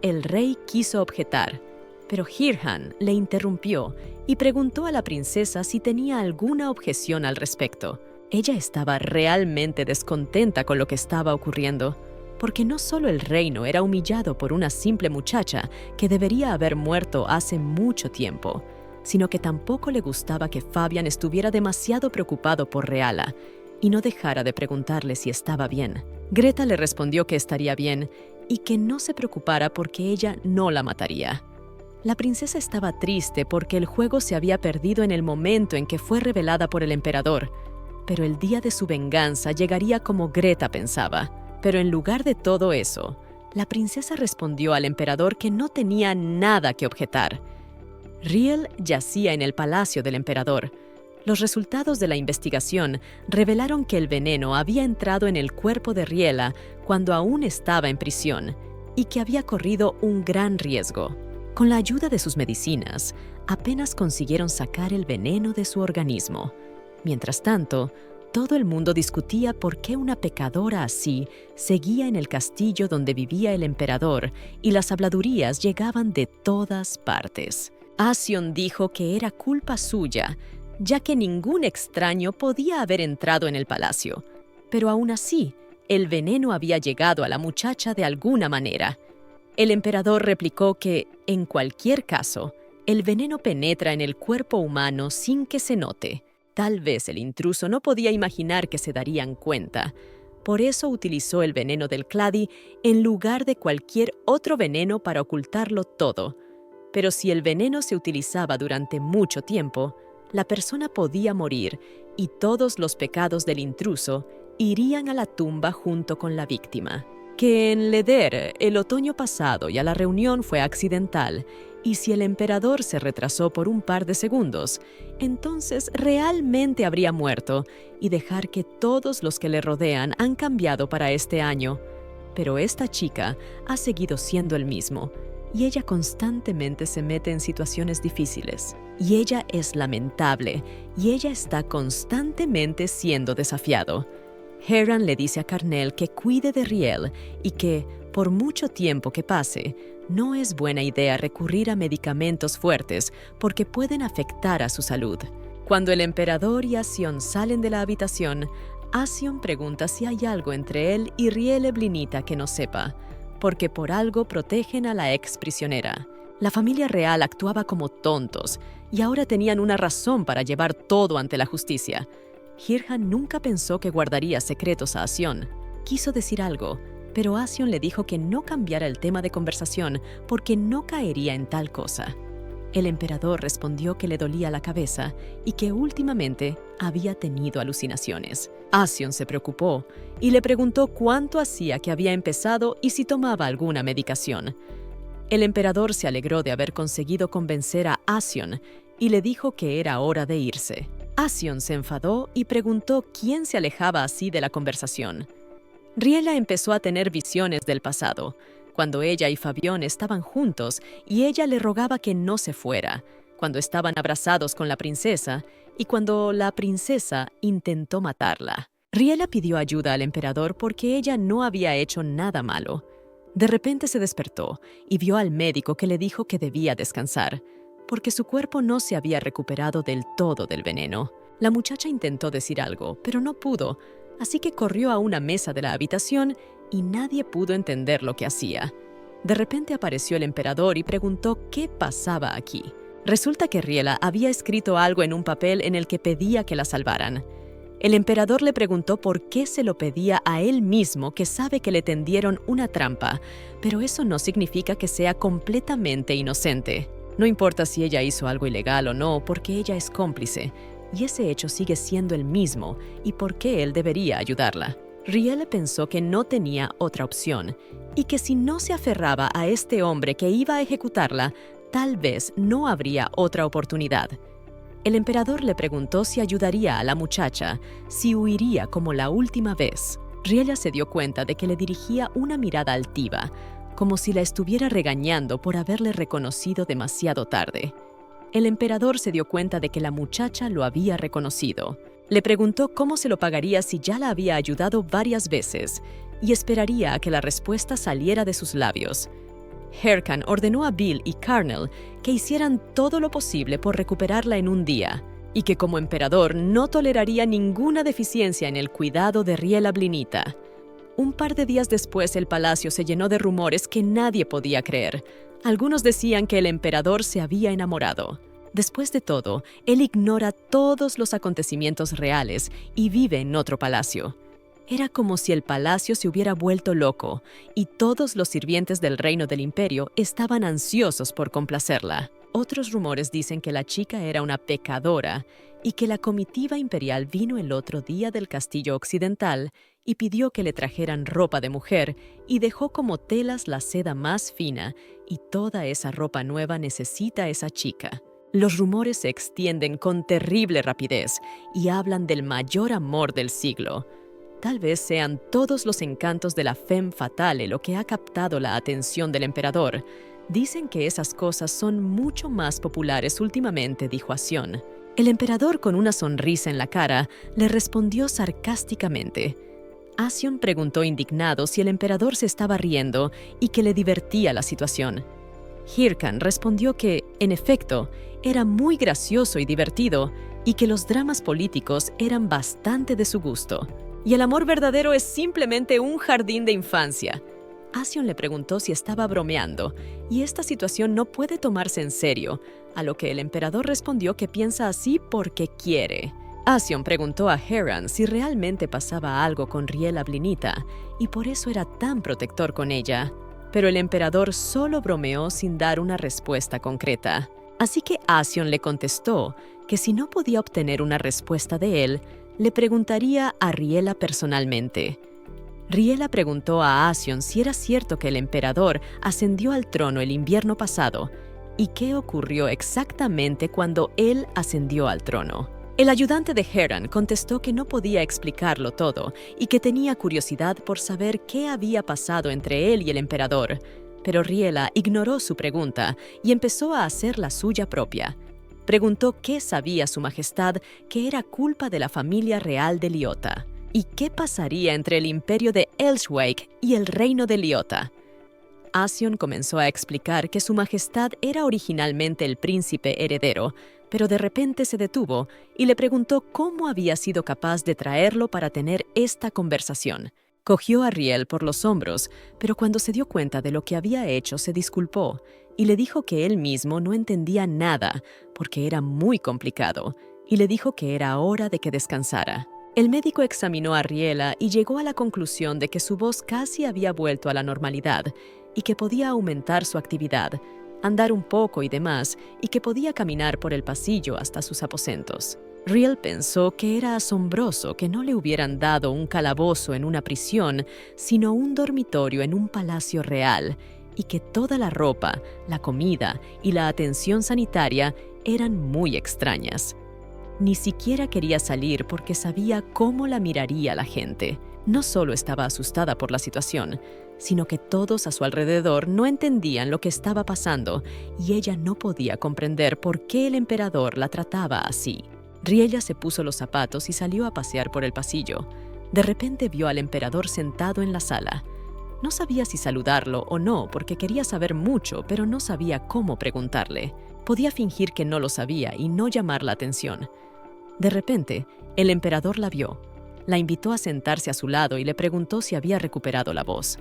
El rey quiso objetar, pero Hirhan le interrumpió y preguntó a la princesa si tenía alguna objeción al respecto. Ella estaba realmente descontenta con lo que estaba ocurriendo, porque no solo el reino era humillado por una simple muchacha que debería haber muerto hace mucho tiempo, sino que tampoco le gustaba que Fabian estuviera demasiado preocupado por Reala y no dejara de preguntarle si estaba bien. Greta le respondió que estaría bien y que no se preocupara porque ella no la mataría. La princesa estaba triste porque el juego se había perdido en el momento en que fue revelada por el emperador, pero el día de su venganza llegaría como Greta pensaba. Pero en lugar de todo eso, la princesa respondió al emperador que no tenía nada que objetar. Riel yacía en el palacio del emperador. Los resultados de la investigación revelaron que el veneno había entrado en el cuerpo de Riela cuando aún estaba en prisión y que había corrido un gran riesgo. Con la ayuda de sus medicinas, apenas consiguieron sacar el veneno de su organismo. Mientras tanto, todo el mundo discutía por qué una pecadora así seguía en el castillo donde vivía el emperador y las habladurías llegaban de todas partes. Asion dijo que era culpa suya, ya que ningún extraño podía haber entrado en el palacio. Pero aún así, el veneno había llegado a la muchacha de alguna manera. El emperador replicó que, en cualquier caso, el veneno penetra en el cuerpo humano sin que se note. Tal vez el intruso no podía imaginar que se darían cuenta. Por eso utilizó el veneno del clady en lugar de cualquier otro veneno para ocultarlo todo. Pero si el veneno se utilizaba durante mucho tiempo, la persona podía morir y todos los pecados del intruso irían a la tumba junto con la víctima. Que en Leder, el otoño pasado, y a la reunión fue accidental y si el emperador se retrasó por un par de segundos, entonces realmente habría muerto y dejar que todos los que le rodean han cambiado para este año. Pero esta chica ha seguido siendo el mismo, y ella constantemente se mete en situaciones difíciles. Y ella es lamentable, y ella está constantemente siendo desafiado. Heran le dice a Carnell que cuide de Riel y que, por mucho tiempo que pase, no es buena idea recurrir a medicamentos fuertes porque pueden afectar a su salud. Cuando el emperador y Ascion salen de la habitación, Ascion pregunta si hay algo entre él y Riele Blinita que no sepa, porque por algo protegen a la ex prisionera. La familia real actuaba como tontos y ahora tenían una razón para llevar todo ante la justicia. Hirhan nunca pensó que guardaría secretos a Ascion. Quiso decir algo, pero Ascion le dijo que no cambiara el tema de conversación porque no caería en tal cosa. El emperador respondió que le dolía la cabeza y que últimamente había tenido alucinaciones. Ascion se preocupó y le preguntó cuánto hacía que había empezado y si tomaba alguna medicación. El emperador se alegró de haber conseguido convencer a Ascion y le dijo que era hora de irse. Ascion se enfadó y preguntó quién se alejaba así de la conversación. Riela empezó a tener visiones del pasado, cuando ella y Fabión estaban juntos y ella le rogaba que no se fuera, cuando estaban abrazados con la princesa y cuando la princesa intentó matarla. Riela pidió ayuda al emperador porque ella no había hecho nada malo. De repente se despertó y vio al médico que le dijo que debía descansar, porque su cuerpo no se había recuperado del todo del veneno. La muchacha intentó decir algo, pero no pudo, así que corrió a una mesa de la habitación y nadie pudo entender lo que hacía. De repente apareció el emperador y preguntó qué pasaba aquí. Resulta que Riela había escrito algo en un papel en el que pedía que la salvaran. El emperador le preguntó por qué se lo pedía a él mismo, que sabe que le tendieron una trampa, pero eso no significa que sea completamente inocente. No importa si ella hizo algo ilegal o no, porque ella es cómplice, y ese hecho sigue siendo el mismo, y por qué él debería ayudarla. Riele pensó que no tenía otra opción, y que si no se aferraba a este hombre que iba a ejecutarla, tal vez no habría otra oportunidad. El emperador le preguntó si ayudaría a la muchacha, si huiría como la última vez. Riela se dio cuenta de que le dirigía una mirada altiva, como si la estuviera regañando por haberle reconocido demasiado tarde. El emperador se dio cuenta de que la muchacha lo había reconocido. Le preguntó cómo se lo pagaría si ya la había ayudado varias veces, y esperaría a que la respuesta saliera de sus labios. Herkan ordenó a Bill y Carnell que hicieran todo lo posible por recuperarla en un día, y que como emperador no toleraría ninguna deficiencia en el cuidado de Riela Blinita. Un par de días después el palacio se llenó de rumores que nadie podía creer. Algunos decían que el emperador se había enamorado. Después de todo, él ignora todos los acontecimientos reales y vive en otro palacio. Era como si el palacio se hubiera vuelto loco y todos los sirvientes del reino del imperio estaban ansiosos por complacerla. Otros rumores dicen que la chica era una pecadora y que la comitiva imperial vino el otro día del castillo occidental y pidió que le trajeran ropa de mujer y dejó como telas la seda más fina, y toda esa ropa nueva necesita esa chica. Los rumores se extienden con terrible rapidez y hablan del mayor amor del siglo. Tal vez sean todos los encantos de la femme fatale lo que ha captado la atención del emperador. Dicen que esas cosas son mucho más populares últimamente, dijo Ascion. El emperador, con una sonrisa en la cara, le respondió sarcásticamente. Ascion preguntó indignado si el emperador se estaba riendo y que le divertía la situación. Hirkan respondió que, en efecto, era muy gracioso y divertido y que los dramas políticos eran bastante de su gusto. Y el amor verdadero es simplemente un jardín de infancia. Ascion le preguntó si estaba bromeando, y esta situación no puede tomarse en serio, a lo que el emperador respondió que piensa así porque quiere. Ascion preguntó a Heran si realmente pasaba algo con Riela Blinita, y por eso era tan protector con ella. Pero el emperador solo bromeó sin dar una respuesta concreta. Así que Ascion le contestó que si no podía obtener una respuesta de él, le preguntaría a Riela personalmente. Riela preguntó a Ascion si era cierto que el emperador ascendió al trono el invierno pasado y qué ocurrió exactamente cuando él ascendió al trono. El ayudante de Heran contestó que no podía explicarlo todo y que tenía curiosidad por saber qué había pasado entre él y el emperador, pero Riela ignoró su pregunta y empezó a hacer la suya propia. Preguntó qué sabía su majestad que era culpa de la familia real de Liota, y qué pasaría entre el imperio de Elsweyk y el reino de Liota. Ascion comenzó a explicar que su majestad era originalmente el príncipe heredero, pero de repente se detuvo y le preguntó cómo había sido capaz de traerlo para tener esta conversación. Cogió a Riel por los hombros, pero cuando se dio cuenta de lo que había hecho se disculpó y le dijo que él mismo no entendía nada porque era muy complicado, y le dijo que era hora de que descansara. El médico examinó a Riela y llegó a la conclusión de que su voz casi había vuelto a la normalidad y que podía aumentar su actividad, andar un poco y demás, y que podía caminar por el pasillo hasta sus aposentos. Riel pensó que era asombroso que no le hubieran dado un calabozo en una prisión, sino un dormitorio en un palacio real, y que toda la ropa, la comida y la atención sanitaria eran muy extrañas. Ni siquiera quería salir porque sabía cómo la miraría la gente. No solo estaba asustada por la situación, sino que todos a su alrededor no entendían lo que estaba pasando y ella no podía comprender por qué el emperador la trataba así. Riella se puso los zapatos y salió a pasear por el pasillo. De repente vio al emperador sentado en la sala. No sabía si saludarlo o no porque quería saber mucho, pero no sabía cómo preguntarle. Podía fingir que no lo sabía y no llamar la atención. De repente, el emperador la vio. La invitó a sentarse a su lado y le preguntó si había recuperado la voz.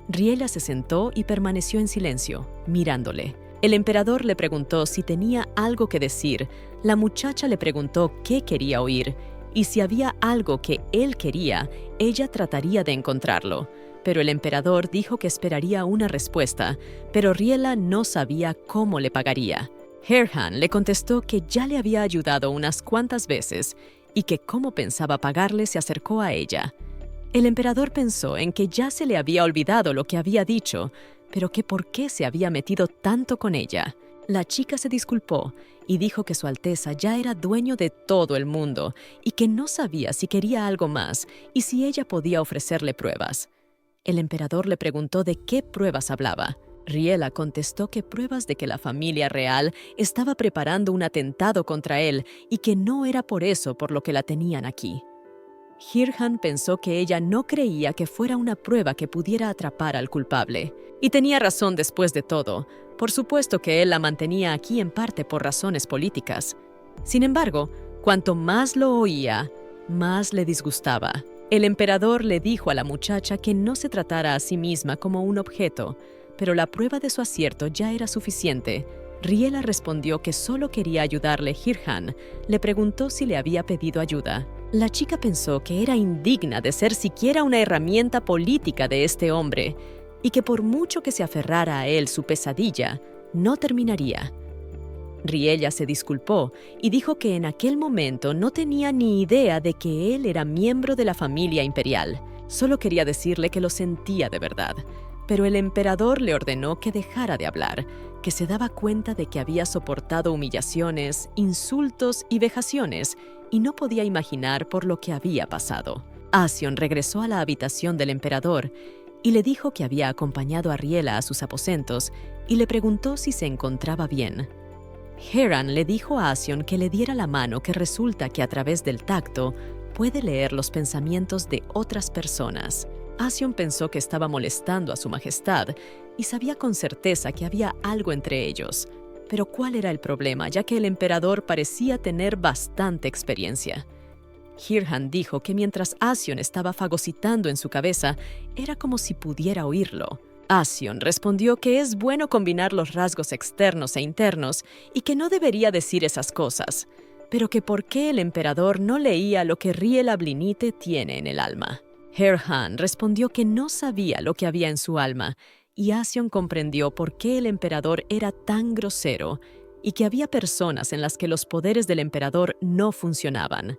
Riella se sentó y permaneció en silencio, mirándole. El emperador le preguntó si tenía algo que decir. La muchacha le preguntó qué quería oír, y si había algo que él quería, ella trataría de encontrarlo. Pero el emperador dijo que esperaría una respuesta, pero Riela no sabía cómo le pagaría. Herhan le contestó que ya le había ayudado unas cuantas veces y que cómo pensaba pagarle se acercó a ella. El emperador pensó en que ya se le había olvidado lo que había dicho, pero que por qué se había metido tanto con ella. La chica se disculpó y dijo que Su Alteza ya era dueño de todo el mundo y que no sabía si quería algo más y si ella podía ofrecerle pruebas. El emperador le preguntó de qué pruebas hablaba. Riela contestó que pruebas de que la familia real estaba preparando un atentado contra él y que no era por eso por lo que la tenían aquí. Hirhan pensó que ella no creía que fuera una prueba que pudiera atrapar al culpable. Y tenía razón después de todo. Por supuesto que él la mantenía aquí en parte por razones políticas. Sin embargo, cuanto más lo oía, más le disgustaba. El emperador le dijo a la muchacha que no se tratara a sí misma como un objeto, pero la prueba de su acierto ya era suficiente. Riela respondió que solo quería ayudarle. Hirhan le preguntó si le había pedido ayuda. La chica pensó que era indigna de ser siquiera una herramienta política de este hombre y que por mucho que se aferrara a él su pesadilla, no terminaría. Riella se disculpó y dijo que en aquel momento no tenía ni idea de que él era miembro de la familia imperial. Solo quería decirle que lo sentía de verdad. Pero el emperador le ordenó que dejara de hablar, que se daba cuenta de que había soportado humillaciones, insultos y vejaciones y no podía imaginar por lo que había pasado. Ascion regresó a la habitación del emperador y le dijo que había acompañado a Riela a sus aposentos y le preguntó si se encontraba bien. Heran le dijo a Ascion que le diera la mano, que resulta que a través del tacto puede leer los pensamientos de otras personas. Ascion pensó que estaba molestando a su majestad y sabía con certeza que había algo entre ellos. Pero ¿cuál era el problema, ya que el emperador parecía tener bastante experiencia? Hirhan dijo que mientras Ascion estaba fagocitando en su cabeza, era como si pudiera oírlo. Ascion respondió que es bueno combinar los rasgos externos e internos y que no debería decir esas cosas, pero que por qué el emperador no leía lo que Riela Blinite tiene en el alma. Herhan respondió que no sabía lo que había en su alma, y Ascion comprendió por qué el emperador era tan grosero y que había personas en las que los poderes del emperador no funcionaban.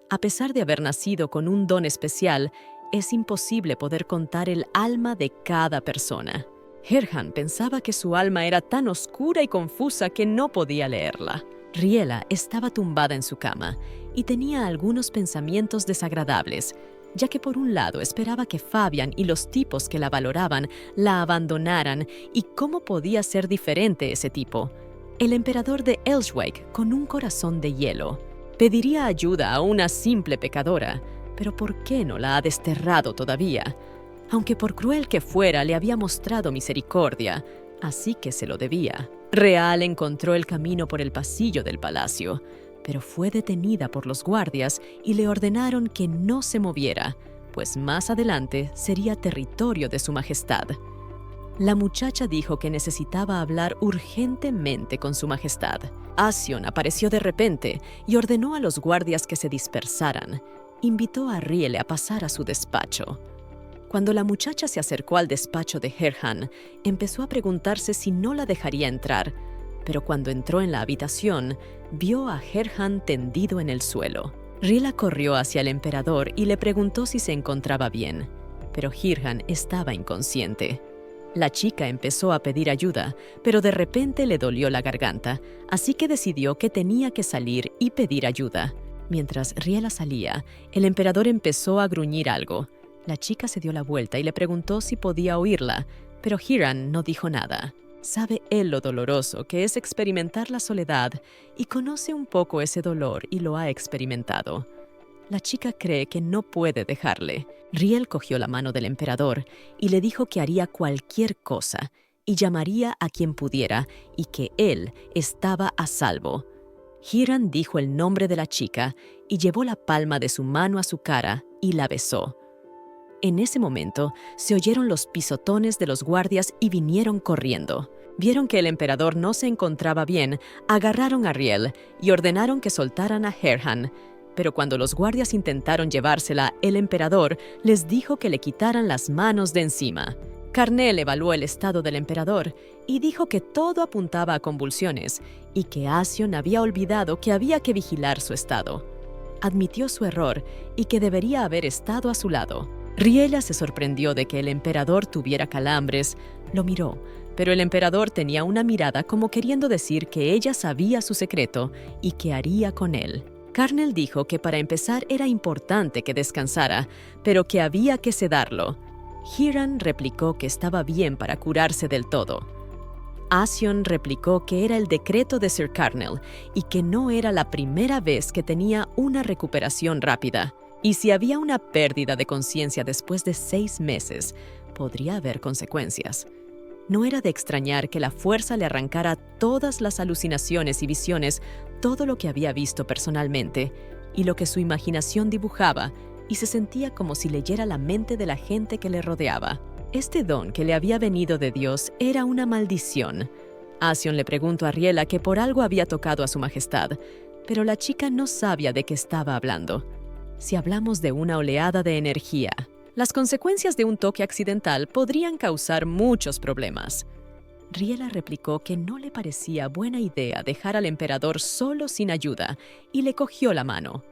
A pesar de haber nacido con un don especial, es imposible poder contar el alma de cada persona. Herhan pensaba que su alma era tan oscura y confusa que no podía leerla. Riela estaba tumbada en su cama y tenía algunos pensamientos desagradables, ya que por un lado esperaba que Fabian y los tipos que la valoraban la abandonaran, y cómo podía ser diferente ese tipo. El emperador de Elswijk, con un corazón de hielo, pediría ayuda a una simple pecadora, pero ¿por qué no la ha desterrado todavía? Aunque por cruel que fuera, le había mostrado misericordia, así que se lo debía. Real encontró el camino por el pasillo del palacio, pero fue detenida por los guardias y le ordenaron que no se moviera, pues más adelante sería territorio de su majestad. La muchacha dijo que necesitaba hablar urgentemente con su majestad. Asyon apareció de repente y ordenó a los guardias que se dispersaran. Invitó a Riele a pasar a su despacho. Cuando la muchacha se acercó al despacho de Herhan, empezó a preguntarse si no la dejaría entrar, pero cuando entró en la habitación, vio a Herhan tendido en el suelo. Riela corrió hacia el emperador y le preguntó si se encontraba bien, pero Herhan estaba inconsciente. La chica empezó a pedir ayuda, pero de repente le dolió la garganta, así que decidió que tenía que salir y pedir ayuda. Mientras Riela salía, el emperador empezó a gruñir algo. La chica se dio la vuelta y le preguntó si podía oírla, pero Herhan no dijo nada. Sabe él lo doloroso que es experimentar la soledad y conoce un poco ese dolor y lo ha experimentado. La chica cree que no puede dejarle. Riel cogió la mano del emperador y le dijo que haría cualquier cosa y llamaría a quien pudiera y que él estaba a salvo. Herhan dijo el nombre de la chica y llevó la palma de su mano a su cara y la besó. En ese momento, se oyeron los pisotones de los guardias y vinieron corriendo. Vieron que el emperador no se encontraba bien, agarraron a Riel y ordenaron que soltaran a Herhan. Pero cuando los guardias intentaron llevársela, el emperador les dijo que le quitaran las manos de encima. Carnel evaluó el estado del emperador y dijo que todo apuntaba a convulsiones y que Asyon había olvidado que había que vigilar su estado. Admitió su error y que debería haber estado a su lado. Riela se sorprendió de que el emperador tuviera calambres. Lo miró, pero el emperador tenía una mirada como queriendo decir que ella sabía su secreto y qué haría con él. Carnel dijo que para empezar era importante que descansara, pero que había que sedarlo. Herhan replicó que estaba bien para curarse del todo. Asyon replicó que era el decreto de Sir Carnel y que no era la primera vez que tenía una recuperación rápida. Y si había una pérdida de conciencia después de 6 meses, podría haber consecuencias. No era de extrañar que la fuerza le arrancara todas las alucinaciones y visiones, todo lo que había visto personalmente, y lo que su imaginación dibujaba, y se sentía como si leyera la mente de la gente que le rodeaba. Este don que le había venido de Dios era una maldición. Asyon le preguntó a Riela que por algo había tocado a su majestad, pero la chica no sabía de qué estaba hablando. Si hablamos de una oleada de energía, las consecuencias de un toque accidental podrían causar muchos problemas. Riela replicó que no le parecía buena idea dejar al emperador solo sin ayuda y le cogió la mano.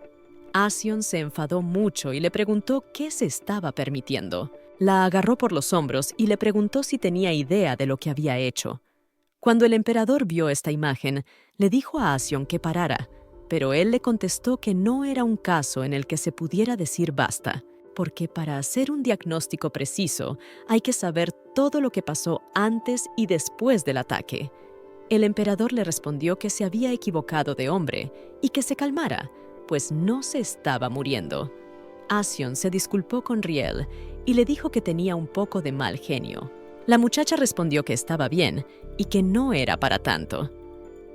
Asyon se enfadó mucho y le preguntó qué se estaba permitiendo. La agarró por los hombros y le preguntó si tenía idea de lo que había hecho. Cuando el emperador vio esta imagen, le dijo a Asyon que parara, pero él le contestó que no era un caso en el que se pudiera decir basta, porque para hacer un diagnóstico preciso hay que saber todo lo que pasó antes y después del ataque. El emperador le respondió que se había equivocado de hombre y que se calmara, pues no se estaba muriendo. Asyon se disculpó con Riel y le dijo que tenía un poco de mal genio. La muchacha respondió que estaba bien y que no era para tanto.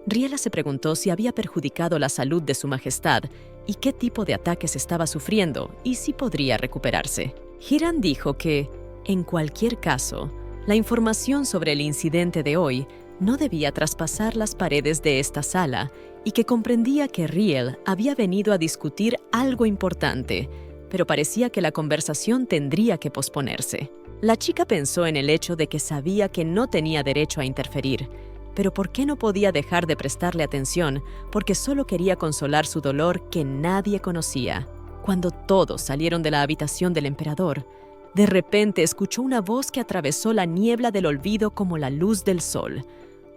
Riela se preguntó si había perjudicado la salud de su majestad y qué tipo de ataques estaba sufriendo y si podría recuperarse. Herhan dijo que, en cualquier caso, la información sobre el incidente de hoy no debía traspasar las paredes de esta sala y que comprendía que Riel había venido a discutir algo importante, pero parecía que la conversación tendría que posponerse. La chica pensó en el hecho de que sabía que no tenía derecho a interferir, pero ¿por qué no podía dejar de prestarle atención? Porque solo quería consolar su dolor que nadie conocía. Cuando todos salieron de la habitación del emperador, De repente escuchó una voz que atravesó la niebla del olvido como la luz del sol.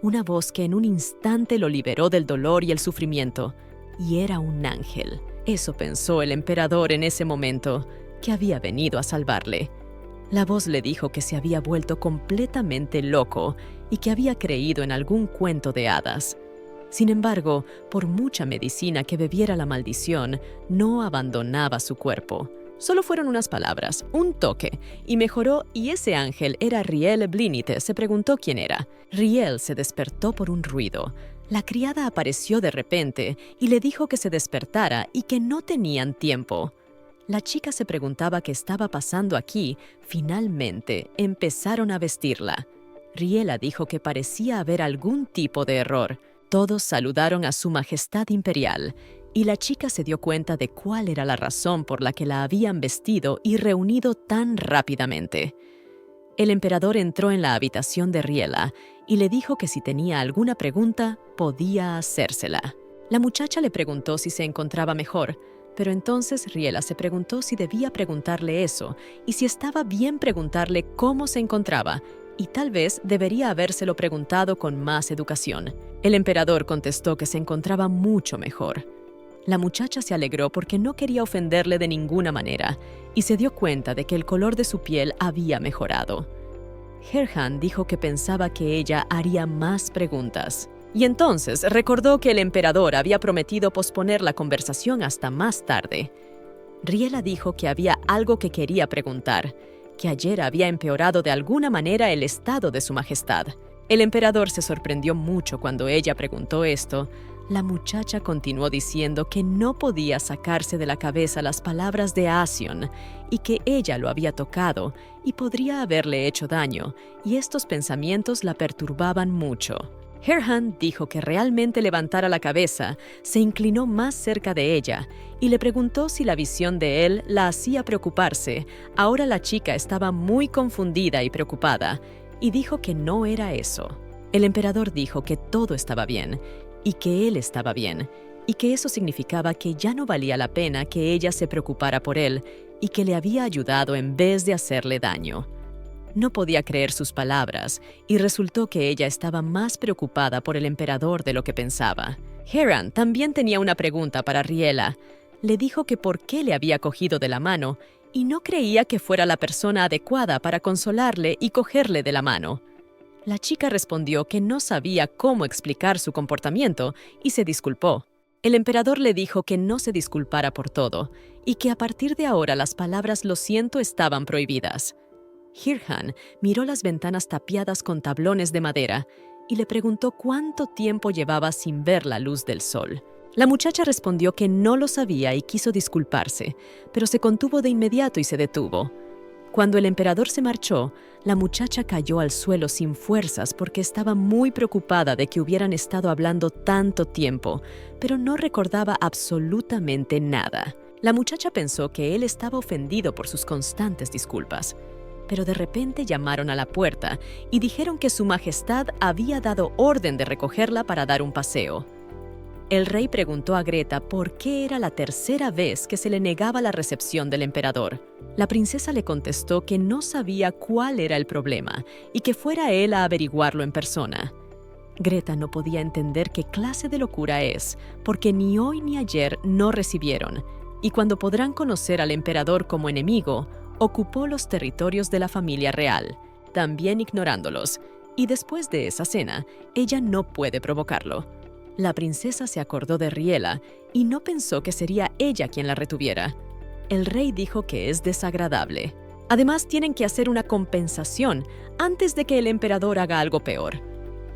Una voz que en un instante lo liberó del dolor y el sufrimiento. Y era un ángel. Eso pensó el emperador en ese momento, que había venido a salvarle. La voz le dijo que se había vuelto completamente loco y que había creído en algún cuento de hadas. Sin embargo, por mucha medicina que bebiera la maldición, no abandonaba su cuerpo. Solo fueron unas palabras, un toque, y mejoró, y ese ángel era Riel Blinite. Se preguntó quién era. Riel se despertó por un ruido. La criada apareció de repente y le dijo que se despertara y que no tenían tiempo. La chica se preguntaba qué estaba pasando aquí. Finalmente, empezaron a vestirla. Riela dijo que parecía haber algún tipo de error. Todos saludaron a su majestad imperial, y la chica se dio cuenta de cuál era la razón por la que la habían vestido y reunido tan rápidamente. El emperador entró en la habitación de Riela y le dijo que si tenía alguna pregunta, podía hacérsela. La muchacha le preguntó si se encontraba mejor, pero entonces Riela se preguntó si debía preguntarle eso y si estaba bien preguntarle cómo se encontraba, y tal vez debería habérselo preguntado con más educación. El emperador contestó que se encontraba mucho mejor. La muchacha se alegró porque no quería ofenderle de ninguna manera y se dio cuenta de que el color de su piel había mejorado. Herhan dijo que pensaba que ella haría más preguntas. Y entonces recordó que el emperador había prometido posponer la conversación hasta más tarde. Riela dijo que había algo que quería preguntar, que ayer había empeorado de alguna manera el estado de su majestad. El emperador se sorprendió mucho cuando ella preguntó esto. La muchacha continuó diciendo que no podía sacarse de la cabeza las palabras de Asion y que ella lo había tocado y podría haberle hecho daño, y estos pensamientos la perturbaban mucho. Herhan dijo que realmente levantara la cabeza, se inclinó más cerca de ella y le preguntó si la visión de él la hacía preocuparse. Ahora la chica estaba muy confundida y preocupada, y dijo que no era eso. El emperador dijo que todo estaba bien, y que él estaba bien, y que eso significaba que ya no valía la pena que ella se preocupara por él, y que le había ayudado en vez de hacerle daño. No podía creer sus palabras, y resultó que ella estaba más preocupada por el emperador de lo que pensaba. Herhan también tenía una pregunta para Riela. Le dijo que por qué le había cogido de la mano, y no creía que fuera la persona adecuada para consolarle y cogerle de la mano. La chica respondió que no sabía cómo explicar su comportamiento y se disculpó. El emperador le dijo que no se disculpara por todo y que a partir de ahora las palabras "lo siento" estaban prohibidas. Herhan miró las ventanas tapiadas con tablones de madera y le preguntó cuánto tiempo llevaba sin ver la luz del sol. La muchacha respondió que no lo sabía y quiso disculparse, pero se contuvo de inmediato y se detuvo. Cuando el emperador se marchó, la muchacha cayó al suelo sin fuerzas porque estaba muy preocupada de que hubieran estado hablando tanto tiempo, pero no recordaba absolutamente nada. La muchacha pensó que él estaba ofendido por sus constantes disculpas. Pero de repente llamaron a la puerta y dijeron que su majestad había dado orden de recogerla para dar un paseo. El rey preguntó a Greta por qué era la tercera vez que se le negaba la recepción del emperador. La princesa le contestó que no sabía cuál era el problema y que fuera él a averiguarlo en persona. Greta no podía entender qué clase de locura es, porque ni hoy ni ayer no recibieron, y cuando podrán conocer al emperador como enemigo, ocupó los territorios de la familia real, también ignorándolos, y después de esa cena, ella no puede provocarlo. La princesa se acordó de Riela y no pensó que sería ella quien la retuviera. El rey dijo que es desagradable. Además, tienen que hacer una compensación antes de que el emperador haga algo peor.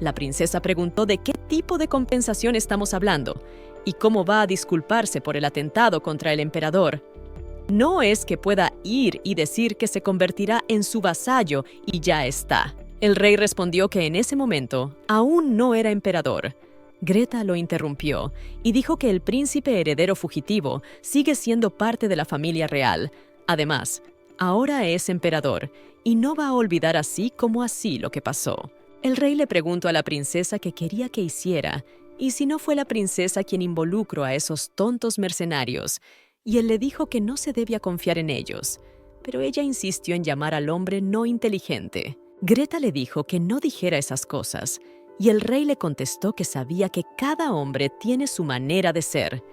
La princesa preguntó de qué tipo de compensación estamos hablando y cómo va a disculparse por el atentado contra el emperador. No es que pueda ir y decir que se convertirá en su vasallo y ya está. El rey respondió que en ese momento aún no era emperador. Greta lo interrumpió y dijo que el príncipe heredero fugitivo sigue siendo parte de la familia real. Además, ahora es emperador y no va a olvidar así como así lo que pasó. El rey le preguntó a la princesa qué quería que hiciera y si no fue la princesa quien involucró a esos tontos mercenarios, y él le dijo que no se debía confiar en ellos. pero ella insistió en llamar al hombre no inteligente. Greta le dijo que no dijera esas cosas, y el rey le contestó que sabía que cada hombre tiene su manera de ser,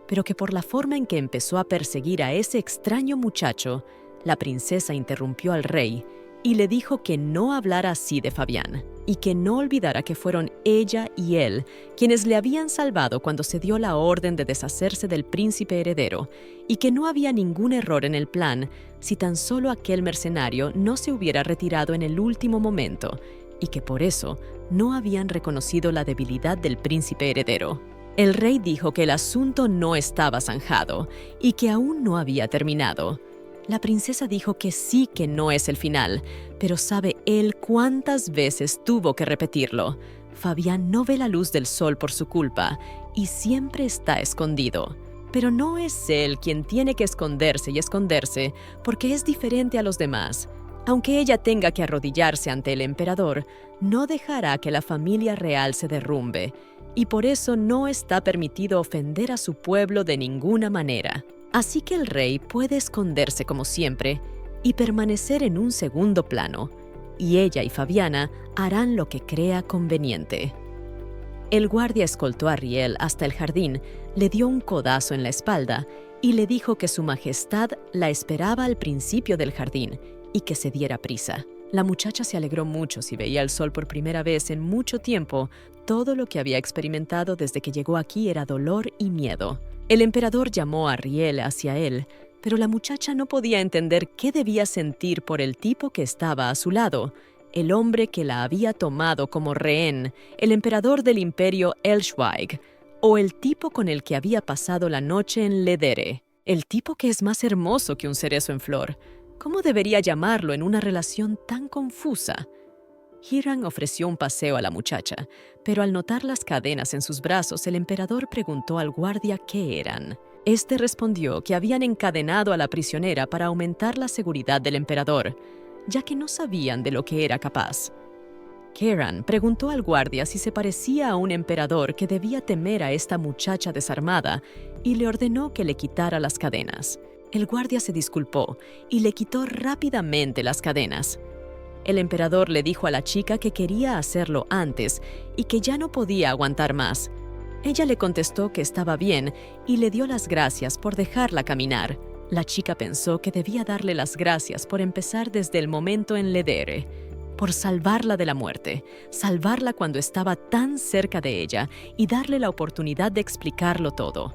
pero que por la forma en que empezó a perseguir a ese extraño muchacho, la princesa interrumpió al rey y le dijo que no hablara así de Fabián, y que no olvidara que fueron ella y él quienes le habían salvado cuando se dio la orden de deshacerse del príncipe heredero, y que no había ningún error en el plan si tan solo aquel mercenario no se hubiera retirado en el último momento, y que por eso no habían reconocido la debilidad del príncipe heredero. El rey dijo que el asunto no estaba zanjado y que aún no había terminado. La princesa dijo que sí, que no es el final, pero ¿sabe él cuántas veces tuvo que repetirlo? Fabián no ve la luz del sol por su culpa y siempre está escondido. Pero no es él quien tiene que esconderse y esconderse porque es diferente a los demás. Aunque ella tenga que arrodillarse ante el emperador, no dejará que la familia real se derrumbe, y por eso no está permitido ofender a su pueblo de ninguna manera. Así que el rey puede esconderse como siempre y permanecer en un segundo plano, y ella y Fabiana harán lo que crea conveniente. El guardia escoltó a Riel hasta el jardín, le dio un codazo en la espalda y le dijo que su majestad la esperaba al principio del jardín y que se diera prisa. La muchacha se alegró mucho si veía el sol por primera vez en mucho tiempo. Todo lo que había experimentado desde que llegó aquí era dolor y miedo. El emperador llamó a Riel hacia él, pero la muchacha no podía entender qué debía sentir por el tipo que estaba a su lado, el hombre que la había tomado como rehén, el emperador del imperio Elschweig, o el tipo con el que había pasado la noche en Ledere, el tipo que es más hermoso que un cerezo en flor. ¿Cómo debería llamarlo en una relación tan confusa? Hiram ofreció un paseo a la muchacha, pero al notar las cadenas en sus brazos, el emperador preguntó al guardia qué eran. Este respondió que habían encadenado a la prisionera para aumentar la seguridad del emperador, ya que no sabían de lo que era capaz. Kieran preguntó al guardia si se parecía a un emperador que debía temer a esta muchacha desarmada y le ordenó que le quitara las cadenas. El guardia se disculpó y le quitó rápidamente las cadenas. El emperador le dijo a la chica que quería hacerlo antes y que ya no podía aguantar más. Ella le contestó que estaba bien y le dio las gracias por dejarla caminar. La chica pensó que debía darle las gracias por empezar desde el momento en Ledere, por salvarla de la muerte, salvarla cuando estaba tan cerca de ella y darle la oportunidad de explicarlo todo.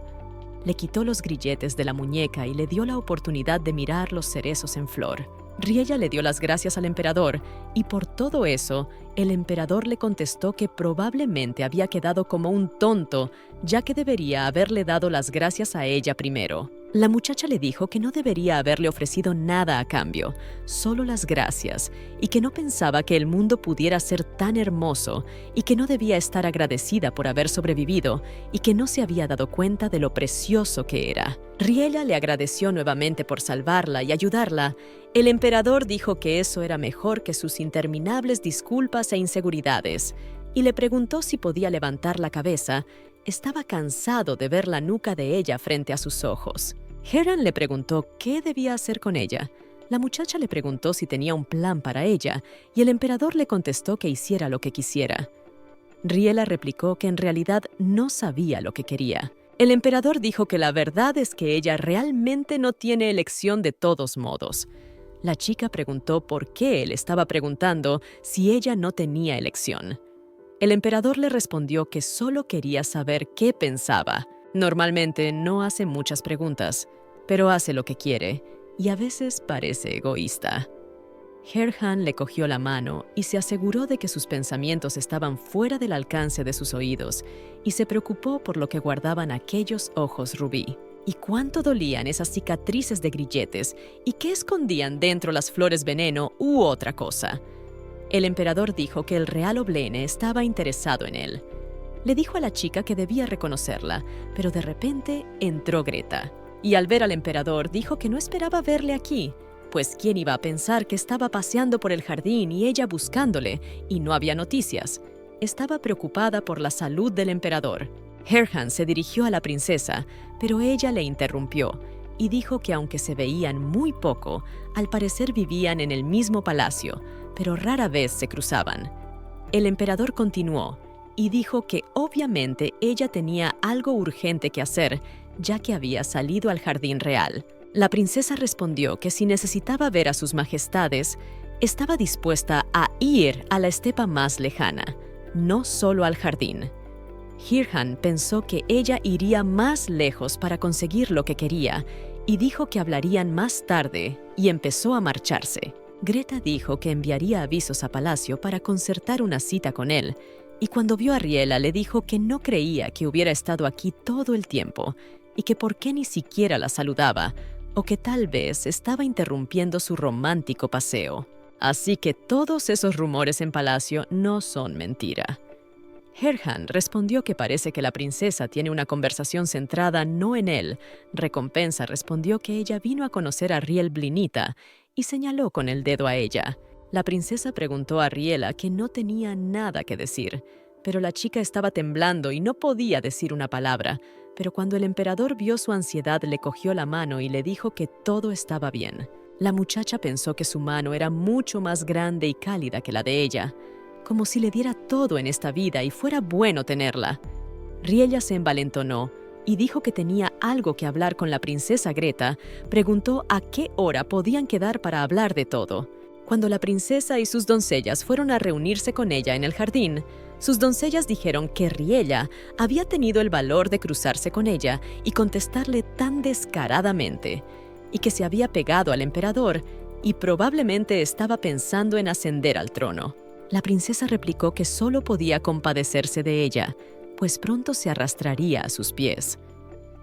Le quitó los grilletes de la muñeca y le dio la oportunidad de mirar los cerezos en flor. Riella le dio las gracias al emperador y por todo eso, el emperador le contestó que probablemente había quedado como un tonto, ya que debería haberle dado las gracias a ella primero. La muchacha le dijo que no debería haberle ofrecido nada a cambio, solo las gracias, y que no pensaba que el mundo pudiera ser tan hermoso, y que no debía estar agradecida por haber sobrevivido, y que no se había dado cuenta de lo precioso que era. Riella le agradeció nuevamente por salvarla y ayudarla. El emperador dijo que eso era mejor que sus interminables disculpas e inseguridades, y le preguntó si podía levantar la cabeza. Estaba cansado de ver la nuca de ella frente a sus ojos. Hiram le preguntó qué debía hacer con ella. La muchacha le preguntó si tenía un plan para ella, y el emperador le contestó que hiciera lo que quisiera. Riella replicó que en realidad no sabía lo que quería. El emperador dijo que la verdad es que ella realmente no tiene elección de todos modos. La chica preguntó por qué él estaba preguntando si ella no tenía elección. El emperador le respondió que solo quería saber qué pensaba. Normalmente no hace muchas preguntas, pero hace lo que quiere, y a veces parece egoísta. Herhan le cogió la mano y se aseguró de que sus pensamientos estaban fuera del alcance de sus oídos, y se preocupó por lo que guardaban aquellos ojos rubí. ¿Y cuánto dolían esas cicatrices de grilletes? ¿Y qué escondían dentro las flores veneno u otra cosa? El emperador dijo que el real Oblene estaba interesado en él. Le dijo a la chica que debía reconocerla, pero de repente entró Greta. Y al ver al emperador dijo que no esperaba verle aquí, pues quién iba a pensar que estaba paseando por el jardín y ella buscándole, y no había noticias. Estaba preocupada por la salud del emperador. Herhan se dirigió a la princesa, pero ella le interrumpió, y dijo que aunque se veían muy poco, al parecer vivían en el mismo palacio, pero rara vez se cruzaban. El emperador continuó y dijo que obviamente ella tenía algo urgente que hacer, ya que había salido al jardín real. La princesa respondió que si necesitaba ver a sus majestades, estaba dispuesta a ir a la estepa más lejana, no solo al jardín. Hirhan pensó que ella iría más lejos para conseguir lo que quería y dijo que hablarían más tarde y empezó a marcharse. Greta dijo que enviaría avisos a Palacio para concertar una cita con él, y cuando vio a Riela le dijo que no creía que hubiera estado aquí todo el tiempo y que por qué ni siquiera la saludaba, o que tal vez estaba interrumpiendo su romántico paseo. Así que todos esos rumores en Palacio no son mentira. Hirhan respondió que parece que la princesa tiene una conversación centrada no en él. Recompensa respondió que ella vino a conocer a Riel Blinita y señaló con el dedo a ella. La princesa preguntó a Riela que no tenía nada que decir, pero la chica estaba temblando y no podía decir una palabra. Pero cuando el emperador vio su ansiedad, le cogió la mano y le dijo que todo estaba bien. La muchacha pensó que su mano era mucho más grande y cálida que la de ella, como si le diera todo en esta vida y fuera bueno tenerla. Riella se envalentonó y dijo que tenía algo que hablar con la princesa Greta. Preguntó a qué hora podían quedar para hablar de todo. Cuando la princesa y sus doncellas fueron a reunirse con ella en el jardín, sus doncellas dijeron que Riella había tenido el valor de cruzarse con ella y contestarle tan descaradamente, y que se había pegado al emperador y probablemente estaba pensando en ascender al trono. La princesa replicó que solo podía compadecerse de ella, pues pronto se arrastraría a sus pies.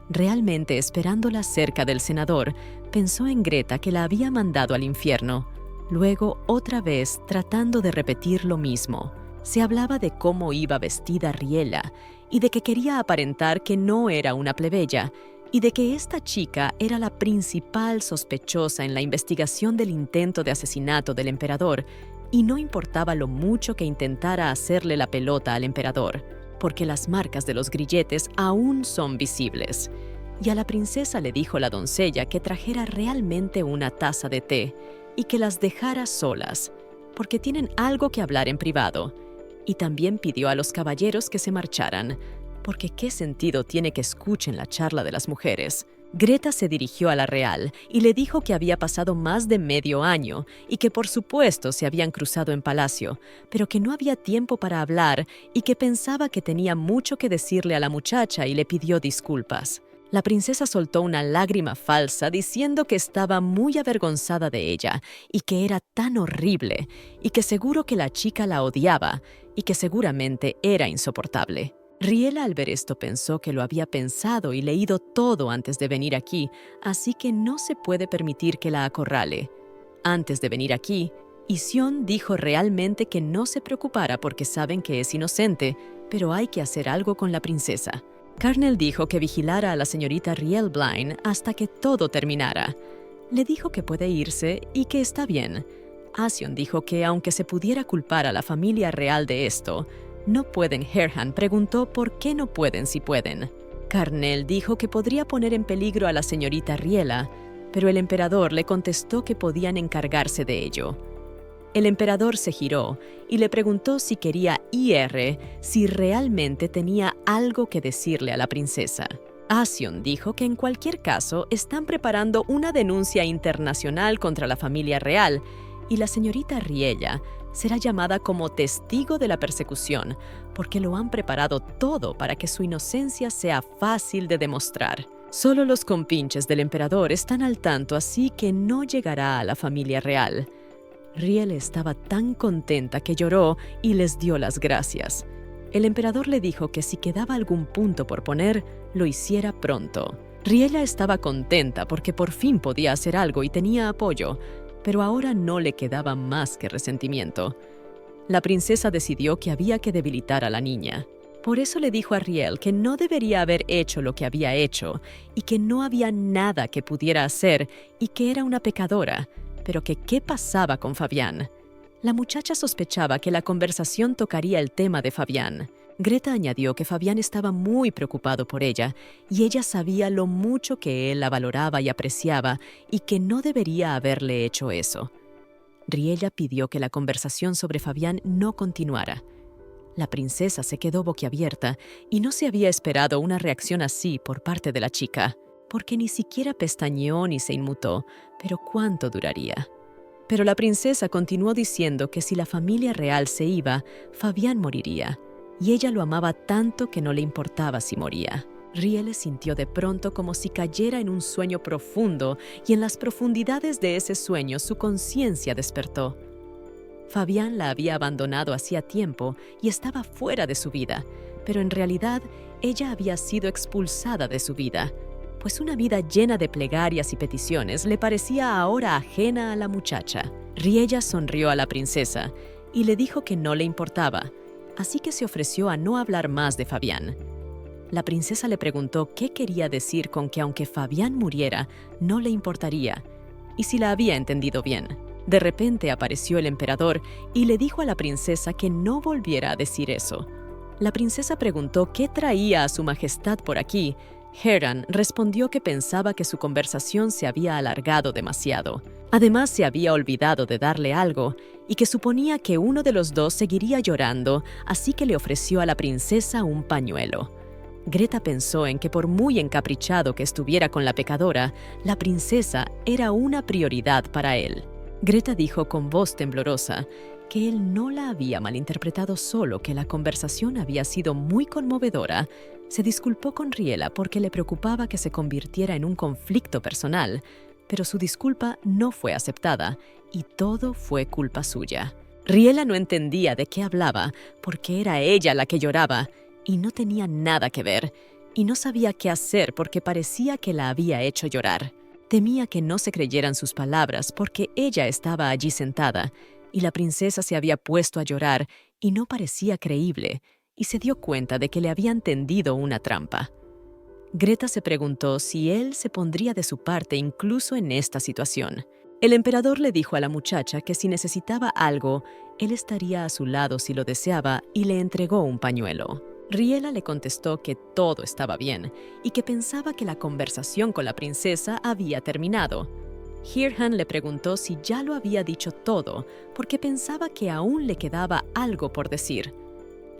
Realmente esperándola cerca del senador, pensó en Greta que la había mandado al infierno. Luego, otra vez, tratando de repetir lo mismo. Se hablaba de cómo iba vestida Riela y de que quería aparentar que no era una plebeya y de que esta chica era la principal sospechosa en la investigación del intento de asesinato del emperador y no importaba lo mucho que intentara hacerle la pelota al emperador, porque las marcas de los grilletes aún son visibles. Y a la princesa le dijo la doncella que trajera realmente una taza de té y que las dejara solas, porque tienen algo que hablar en privado. Y también pidió a los caballeros que se marcharan, porque ¿qué sentido tiene que escuchen la charla de las mujeres? Greta se dirigió a la real y le dijo que había pasado más de medio año y que por supuesto se habían cruzado en palacio, pero que no había tiempo para hablar y que pensaba que tenía mucho que decirle a la muchacha y le pidió disculpas. La princesa soltó una lágrima falsa diciendo que estaba muy avergonzada de ella y que era tan horrible y que seguro que la chica la odiaba y que seguramente era insoportable. Riela al ver esto pensó que lo había pensado y leído todo antes de venir aquí, así que no se puede permitir que la acorrale. Antes de venir aquí, Ision dijo realmente que no se preocupara porque saben que es inocente, pero hay que hacer algo con la princesa. Carnell dijo que vigilara a la señorita Riel Blind hasta que todo terminara. Le dijo que puede irse y que está bien. Asion dijo que aunque se pudiera culpar a la familia real de esto, no pueden. Hirhan preguntó por qué no pueden si pueden. Carnell dijo que podría poner en peligro a la señorita Riela, pero el emperador le contestó que podían encargarse de ello. El emperador se giró y le preguntó si quería ir, si realmente tenía algo que decirle a la princesa. Asion dijo que en cualquier caso están preparando una denuncia internacional contra la familia real y la señorita Riella será llamada como testigo de la persecución porque lo han preparado todo para que su inocencia sea fácil de demostrar. Solo los compinches del emperador están al tanto, así que no llegará a la familia real. Riel estaba tan contenta que lloró y les dio las gracias. El emperador le dijo que si quedaba algún punto por poner, lo hiciera pronto. Riela estaba contenta porque por fin podía hacer algo y tenía apoyo, pero ahora no le quedaba más que resentimiento. La princesa decidió que había que debilitar a la niña. Por eso le dijo a Riel que no debería haber hecho lo que había hecho y que no había nada que pudiera hacer y que era una pecadora, pero que qué pasaba con Fabián. La muchacha sospechaba que la conversación tocaría el tema de Fabián. Greta añadió que Fabián estaba muy preocupado por ella y ella sabía lo mucho que él la valoraba y apreciaba y que no debería haberle hecho eso. Riella pidió que la conversación sobre Fabián no continuara. La princesa se quedó boquiabierta y no se había esperado una reacción así por parte de la chica, porque ni siquiera pestañeó ni se inmutó, pero ¿cuánto duraría? Pero la princesa continuó diciendo que si la familia real se iba, Fabián moriría, y ella lo amaba tanto que no le importaba si moría. Rielle sintió de pronto como si cayera en un sueño profundo, y en las profundidades de ese sueño su conciencia despertó. Fabián la había abandonado hacía tiempo y estaba fuera de su vida, pero en realidad ella había sido expulsada de su vida, pues una vida llena de plegarias y peticiones le parecía ahora ajena a la muchacha. Riella sonrió a la princesa y le dijo que no le importaba, así que se ofreció a no hablar más de Fabián. La princesa le preguntó qué quería decir con que aunque Fabián muriera, no le importaría, y si la había entendido bien. De repente apareció el emperador y le dijo a la princesa que no volviera a decir eso. La princesa preguntó qué traía a su majestad por aquí. Heran respondió que pensaba que su conversación se había alargado demasiado. Además, se había olvidado de darle algo y que suponía que uno de los dos seguiría llorando, así que le ofreció a la princesa un pañuelo. Greta pensó en que por muy encaprichado que estuviera con la pecadora, la princesa era una prioridad para él. Greta dijo con voz temblorosa que él no la había malinterpretado, solo que la conversación había sido muy conmovedora. Se disculpó con Riella porque le preocupaba que se convirtiera en un conflicto personal, pero su disculpa no fue aceptada y todo fue culpa suya. Riella no entendía de qué hablaba porque era ella la que lloraba y no tenía nada que ver, y no sabía qué hacer porque parecía que la había hecho llorar. Temía que no se creyeran sus palabras porque ella estaba allí sentada y la princesa se había puesto a llorar y no parecía creíble, y se dio cuenta de que le habían tendido una trampa. Greta se preguntó si él se pondría de su parte incluso en esta situación. El emperador le dijo a la muchacha que si necesitaba algo, él estaría a su lado si lo deseaba y le entregó un pañuelo. Riella le contestó que todo estaba bien y que pensaba que la conversación con la princesa había terminado. Hirhan le preguntó si ya lo había dicho todo, porque pensaba que aún le quedaba algo por decir.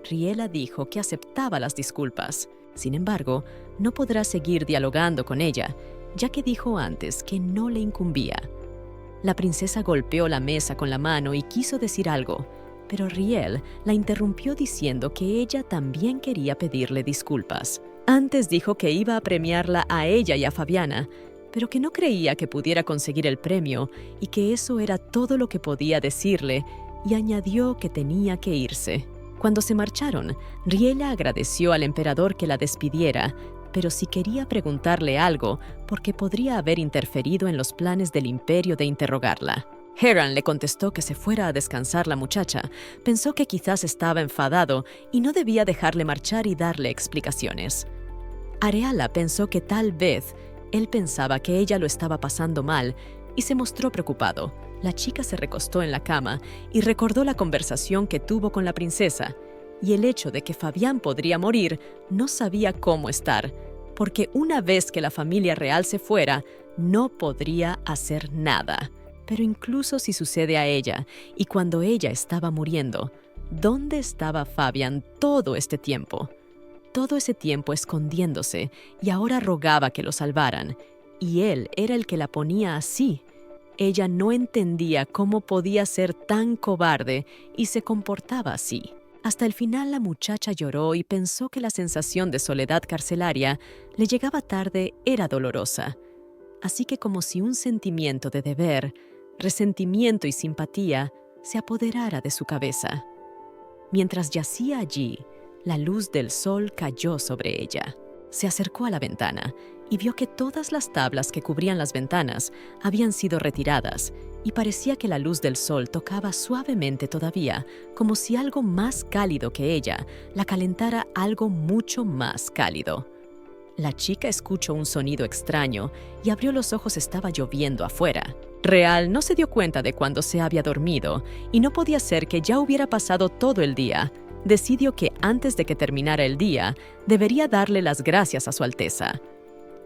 Riella dijo que aceptaba las disculpas. Sin embargo, no podrá seguir dialogando con ella, ya que dijo antes que no le incumbía. La princesa golpeó la mesa con la mano y quiso decir algo, pero Rielle la interrumpió diciendo que ella también quería pedirle disculpas. Antes dijo que iba a premiarla a ella y a Fabiana, pero que no creía que pudiera conseguir el premio y que eso era todo lo que podía decirle, y añadió que tenía que irse. Cuando se marcharon, Riella agradeció al emperador que la despidiera, pero si quería preguntarle algo, porque podría haber interferido en los planes del imperio de interrogarla. Heran le contestó que se fuera a descansar la muchacha. Pensó que quizás estaba enfadado y no debía dejarle marchar y darle explicaciones. Areala pensó que tal vez él pensaba que ella lo estaba pasando mal y se mostró preocupado. La chica se recostó en la cama y recordó la conversación que tuvo con la princesa y el hecho de que Fabián podría morir. No sabía cómo estar, porque una vez que la familia real se fuera, no podría hacer nada. Pero incluso si sucede a ella, y cuando ella estaba muriendo, ¿dónde estaba Fabián todo este tiempo? Todo ese tiempo escondiéndose, y ahora rogaba que lo salvaran, y él era el que la ponía así. Ella no entendía cómo podía ser tan cobarde y se comportaba así. Hasta el final la muchacha lloró y pensó que la sensación de soledad carcelaria le llegaba tarde era dolorosa. Así que como si un sentimiento de deber, resentimiento y simpatía se apoderara de su cabeza. Mientras yacía allí, la luz del sol cayó sobre ella. Se acercó a la ventana y vio que todas las tablas que cubrían las ventanas habían sido retiradas y parecía que la luz del sol tocaba suavemente todavía, como si algo más cálido que ella la calentara algo mucho más cálido. La chica escuchó un sonido extraño y abrió los ojos. Estaba lloviendo afuera. Real no se dio cuenta de cuándo se había dormido y no podía ser que ya hubiera pasado todo el día. decidió que antes de que terminara el día, debería darle las gracias a Su Alteza.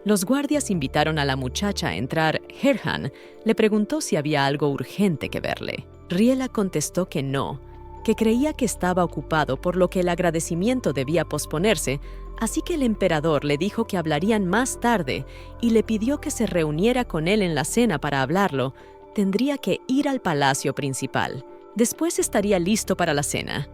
Los guardias invitaron a la muchacha a entrar. Herhan le preguntó si había algo urgente que verle. Riela contestó que no, que creía que estaba ocupado, por lo que el agradecimiento debía posponerse, así que el emperador le dijo que hablarían más tarde y le pidió que se reuniera con él en la cena para hablarlo. Tendría que ir al palacio principal. Después estaría listo para la cena.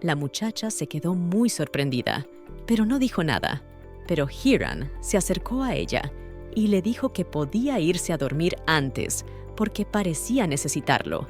La muchacha se quedó muy sorprendida, pero no dijo nada. Pero Hiran se acercó a ella y le dijo que podía irse a dormir antes, porque parecía necesitarlo.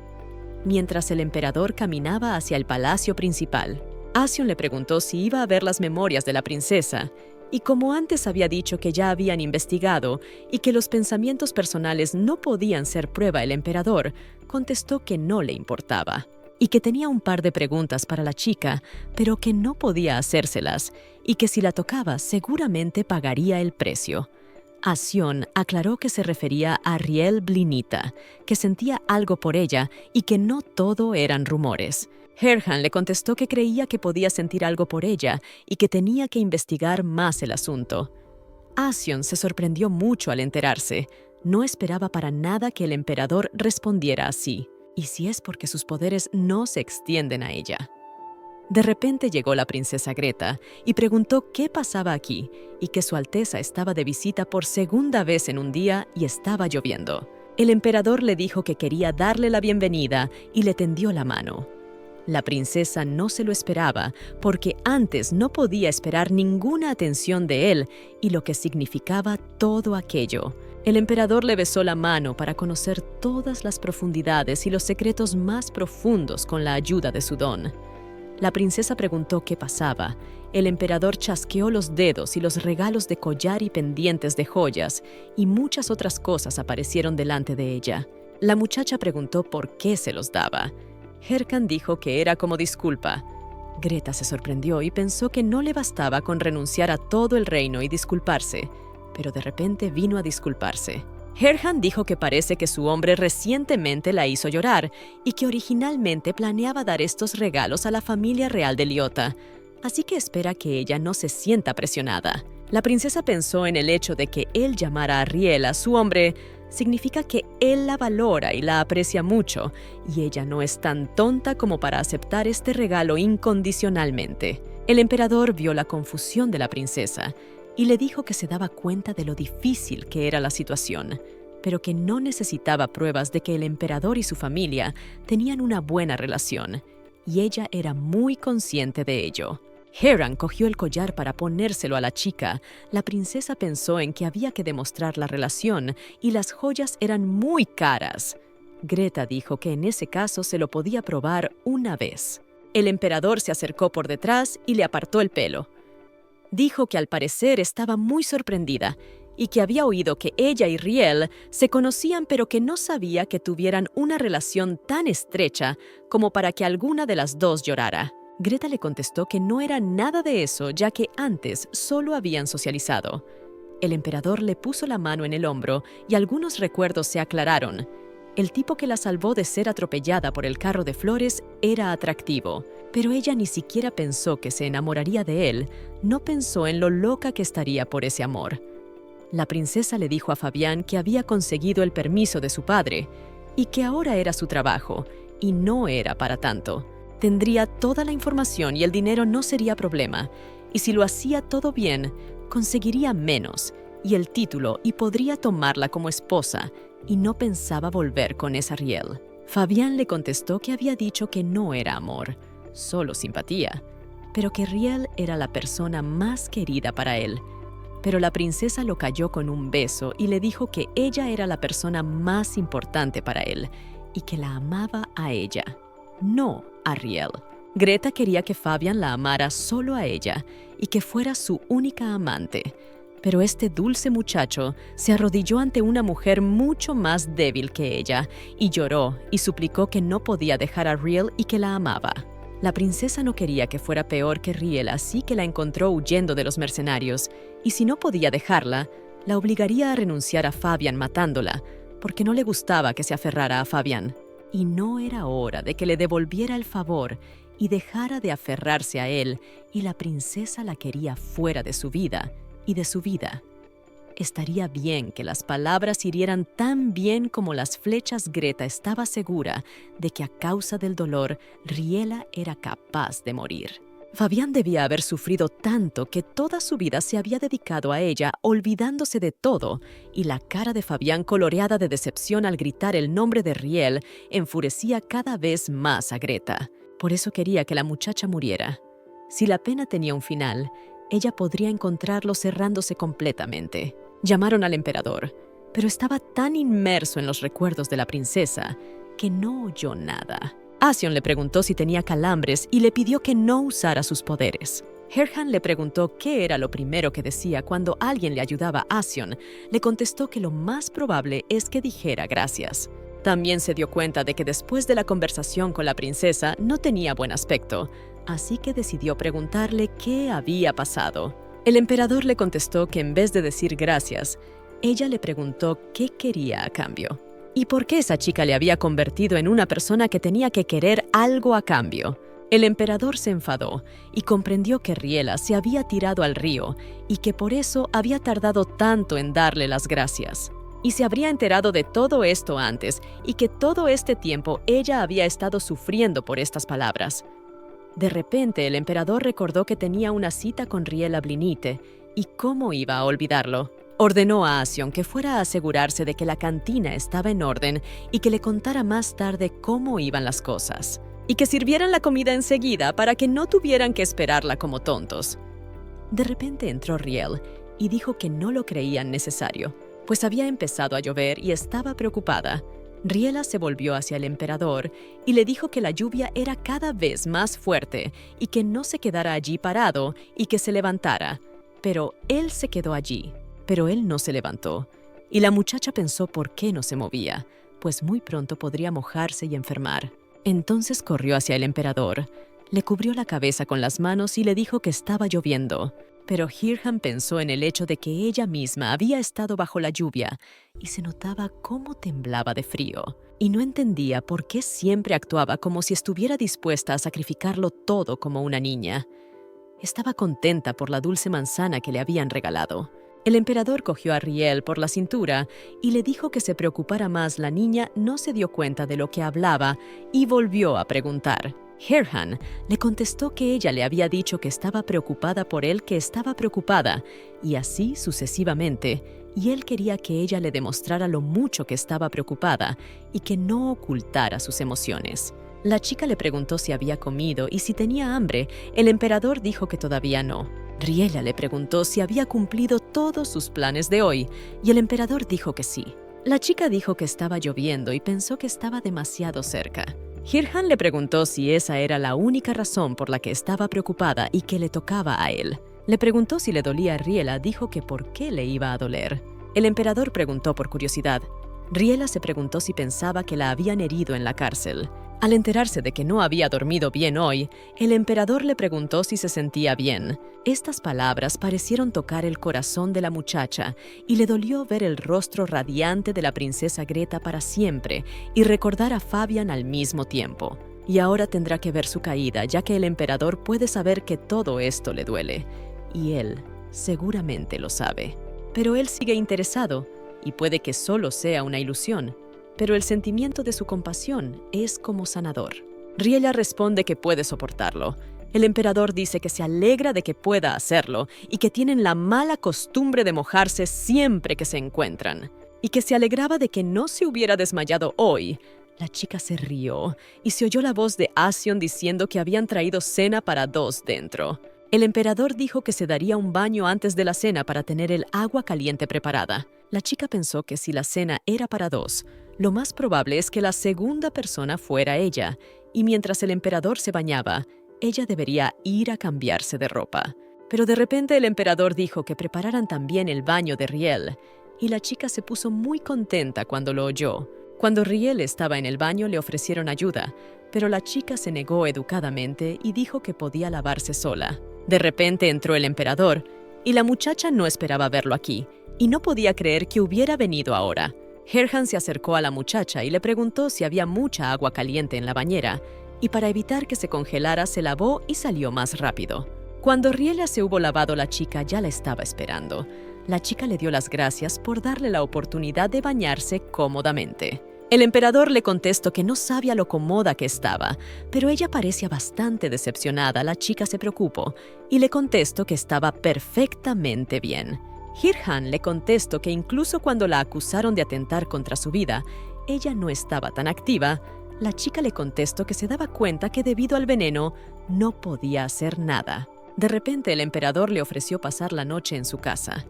Mientras el emperador caminaba hacia el palacio principal, Asion le preguntó si iba a ver las memorias de la princesa, y como antes había dicho que ya habían investigado y que los pensamientos personales no podían ser prueba, el emperador contestó que no le importaba, y que tenía un par de preguntas para la chica, pero que no podía hacérselas, y que si la tocaba seguramente pagaría el precio. Asion aclaró que se refería a Riel Blinita, que sentía algo por ella y que no todo eran rumores. Herhan le contestó que creía que podía sentir algo por ella y que tenía que investigar más el asunto. Asion se sorprendió mucho al enterarse. No esperaba para nada que el emperador respondiera así. ¿Y si es porque sus poderes no se extienden a ella? De repente llegó la princesa Greta y preguntó qué pasaba aquí y que Su Alteza estaba de visita por segunda vez en un día y estaba lloviendo. El emperador le dijo que quería darle la bienvenida y le tendió la mano. La princesa no se lo esperaba porque antes no podía esperar ninguna atención de él y lo que significaba todo aquello. El emperador le besó la mano para conocer todas las profundidades y los secretos más profundos con la ayuda de su don. La princesa preguntó qué pasaba. El emperador chasqueó los dedos y los regalos de collar y pendientes de joyas y muchas otras cosas aparecieron delante de ella. La muchacha preguntó por qué se los daba. Herhan dijo que era como disculpa. Greta se sorprendió y pensó que no le bastaba con renunciar a todo el reino y disculparse, pero de repente vino a disculparse. Herhan dijo que parece que su hombre recientemente la hizo llorar y que originalmente planeaba dar estos regalos a la familia real de Liota, así que espera que ella no se sienta presionada. La princesa pensó en el hecho de que él llamara a Riel a su hombre significa que él la valora y la aprecia mucho, y ella no es tan tonta como para aceptar este regalo incondicionalmente. El emperador vio la confusión de la princesa y le dijo que se daba cuenta de lo difícil que era la situación, pero que no necesitaba pruebas de que el emperador y su familia tenían una buena relación, y ella era muy consciente de ello. Herhan cogió el collar para ponérselo a la chica. La princesa pensó en que había que demostrar la relación y las joyas eran muy caras. Greta dijo que en ese caso se lo podía probar una vez. El emperador se acercó por detrás y le apartó el pelo. Dijo que al parecer estaba muy sorprendida y que había oído que ella y Riel se conocían, pero que no sabía que tuvieran una relación tan estrecha como para que alguna de las dos llorara. Greta le contestó que no era nada de eso, ya que antes solo habían socializado. El emperador le puso la mano en el hombro y algunos recuerdos se aclararon. El tipo que la salvó de ser atropellada por el carro de flores era atractivo, pero ella ni siquiera pensó que se enamoraría de él, no pensó en lo loca que estaría por ese amor. La princesa le dijo a Fabián que había conseguido el permiso de su padre y que ahora era su trabajo, y no era para tanto. Tendría toda la información y el dinero no sería problema, y si lo hacía todo bien, conseguiría menos y el título y podría tomarla como esposa, y no pensaba volver con esa Riel. Fabián le contestó que había dicho que no era amor, solo simpatía, pero que Riel era la persona más querida para él. Pero la princesa lo calló con un beso y le dijo que ella era la persona más importante para él y que la amaba a ella, no a Riel. Greta quería que Fabián la amara solo a ella y que fuera su única amante. Pero este dulce muchacho se arrodilló ante una mujer mucho más débil que ella y lloró y suplicó que no podía dejar a Riel y que la amaba. La princesa no quería que fuera peor que Riel, así que la encontró huyendo de los mercenarios, y si no podía dejarla, la obligaría a renunciar a Fabián matándola, porque no le gustaba que se aferrara a Fabián. Y no era hora de que le devolviera el favor y dejara de aferrarse a él, y la princesa la quería fuera de su vida y de su vida. Estaría bien que las palabras hirieran tan bien como las flechas. Greta estaba segura de que a causa del dolor, Riela era capaz de morir. Fabián debía haber sufrido tanto que toda su vida se había dedicado a ella, olvidándose de todo, y la cara de Fabián, coloreada de decepción al gritar el nombre de Riel, enfurecía cada vez más a Greta. Por eso quería que la muchacha muriera. Si la pena tenía un final, ella podría encontrarlo cerrándose completamente. Llamaron al emperador, pero estaba tan inmerso en los recuerdos de la princesa que no oyó nada. Astion le preguntó si tenía calambres y le pidió que no usara sus poderes. Herhan le preguntó qué era lo primero que decía cuando alguien le ayudaba a Astion. Le contestó que lo más probable es que dijera gracias. También se dio cuenta de que después de la conversación con la princesa no tenía buen aspecto, así que decidió preguntarle qué había pasado. El emperador le contestó que en vez de decir gracias, ella le preguntó qué quería a cambio y por qué esa chica le había convertido en una persona que tenía que querer algo a cambio. El emperador se enfadó y comprendió que Riela se había tirado al río y que por eso había tardado tanto en darle las gracias. Y se habría enterado de todo esto antes y que todo este tiempo ella había estado sufriendo por estas palabras. De repente, el emperador recordó que tenía una cita con Riela Blinite, y cómo iba a olvidarlo. Ordenó a Astion que fuera a asegurarse de que la cantina estaba en orden y que le contara más tarde cómo iban las cosas. Y que sirvieran la comida enseguida para que no tuvieran que esperarla como tontos. De repente entró Riel y dijo que no lo creían necesario, pues había empezado a llover y estaba preocupada. Riela se volvió hacia el emperador y le dijo que la lluvia era cada vez más fuerte y que no se quedara allí parado y que se levantara. Pero él se quedó allí, pero él no se levantó. Y la muchacha pensó por qué no se movía, pues muy pronto podría mojarse y enfermar. Entonces corrió hacia el emperador, le cubrió la cabeza con las manos y le dijo que estaba lloviendo. Pero Hirham pensó en el hecho de que ella misma había estado bajo la lluvia y se notaba cómo temblaba de frío. Y no entendía por qué siempre actuaba como si estuviera dispuesta a sacrificarlo todo como una niña. Estaba contenta por la dulce manzana que le habían regalado. El emperador cogió a Riel por la cintura y le dijo que se preocupara más. La niña no se dio cuenta de lo que hablaba y volvió a preguntar. Herhan le contestó que ella le había dicho que estaba preocupada por él, que estaba preocupada, y así sucesivamente, y él quería que ella le demostrara lo mucho que estaba preocupada y que no ocultara sus emociones. La chica le preguntó si había comido y si tenía hambre. El emperador dijo que todavía no. Riela le preguntó si había cumplido todos sus planes de hoy, y el emperador dijo que sí. La chica dijo que estaba lloviendo y pensó que estaba demasiado cerca. Hirhan le preguntó si esa era la única razón por la que estaba preocupada y que le tocaba a él. Le preguntó si le dolía a Riela, dijo que por qué le iba a doler. El emperador preguntó por curiosidad. Riela se preguntó si pensaba que la habían herido en la cárcel. Al enterarse de que no había dormido bien hoy, el emperador le preguntó si se sentía bien. Estas palabras parecieron tocar el corazón de la muchacha y le dolió ver el rostro radiante de la princesa Greta para siempre y recordar a Fabián al mismo tiempo. Y ahora tendrá que ver su caída, ya que el emperador puede saber que todo esto le duele. Y él seguramente lo sabe. Pero él sigue interesado, y puede que solo sea una ilusión. Pero el sentimiento de su compasión es como sanador. Riela responde que puede soportarlo. El emperador dice que se alegra de que pueda hacerlo y que tienen la mala costumbre de mojarse siempre que se encuentran. Y que se alegraba de que no se hubiera desmayado hoy. La chica se rió y se oyó la voz de Astion diciendo que habían traído cena para 2 dentro. El emperador dijo que se daría un baño antes de la cena para tener el agua caliente preparada. La chica pensó que si la cena era para 2, lo más probable es que la segunda persona fuera ella, y mientras el emperador se bañaba, ella debería ir a cambiarse de ropa. Pero de repente el emperador dijo que prepararan también el baño de Riel, y la chica se puso muy contenta cuando lo oyó. Cuando Riel estaba en el baño le ofrecieron ayuda, pero la chica se negó educadamente y dijo que podía lavarse sola. De repente entró el emperador, y la muchacha no esperaba verlo aquí, y no podía creer que hubiera venido ahora. Herhan se acercó a la muchacha y le preguntó si había mucha agua caliente en la bañera, y para evitar que se congelara se lavó y salió más rápido. Cuando Riela se hubo lavado, la chica ya la estaba esperando. La chica le dio las gracias por darle la oportunidad de bañarse cómodamente. El emperador le contestó que no sabía lo cómoda que estaba, pero ella parecía bastante decepcionada. La chica se preocupó y le contestó que estaba perfectamente bien. Hirhan le contestó que incluso cuando la acusaron de atentar contra su vida, ella no estaba tan activa. La chica le contestó que se daba cuenta que debido al veneno no podía hacer nada. De repente el emperador le ofreció pasar la noche en su casa.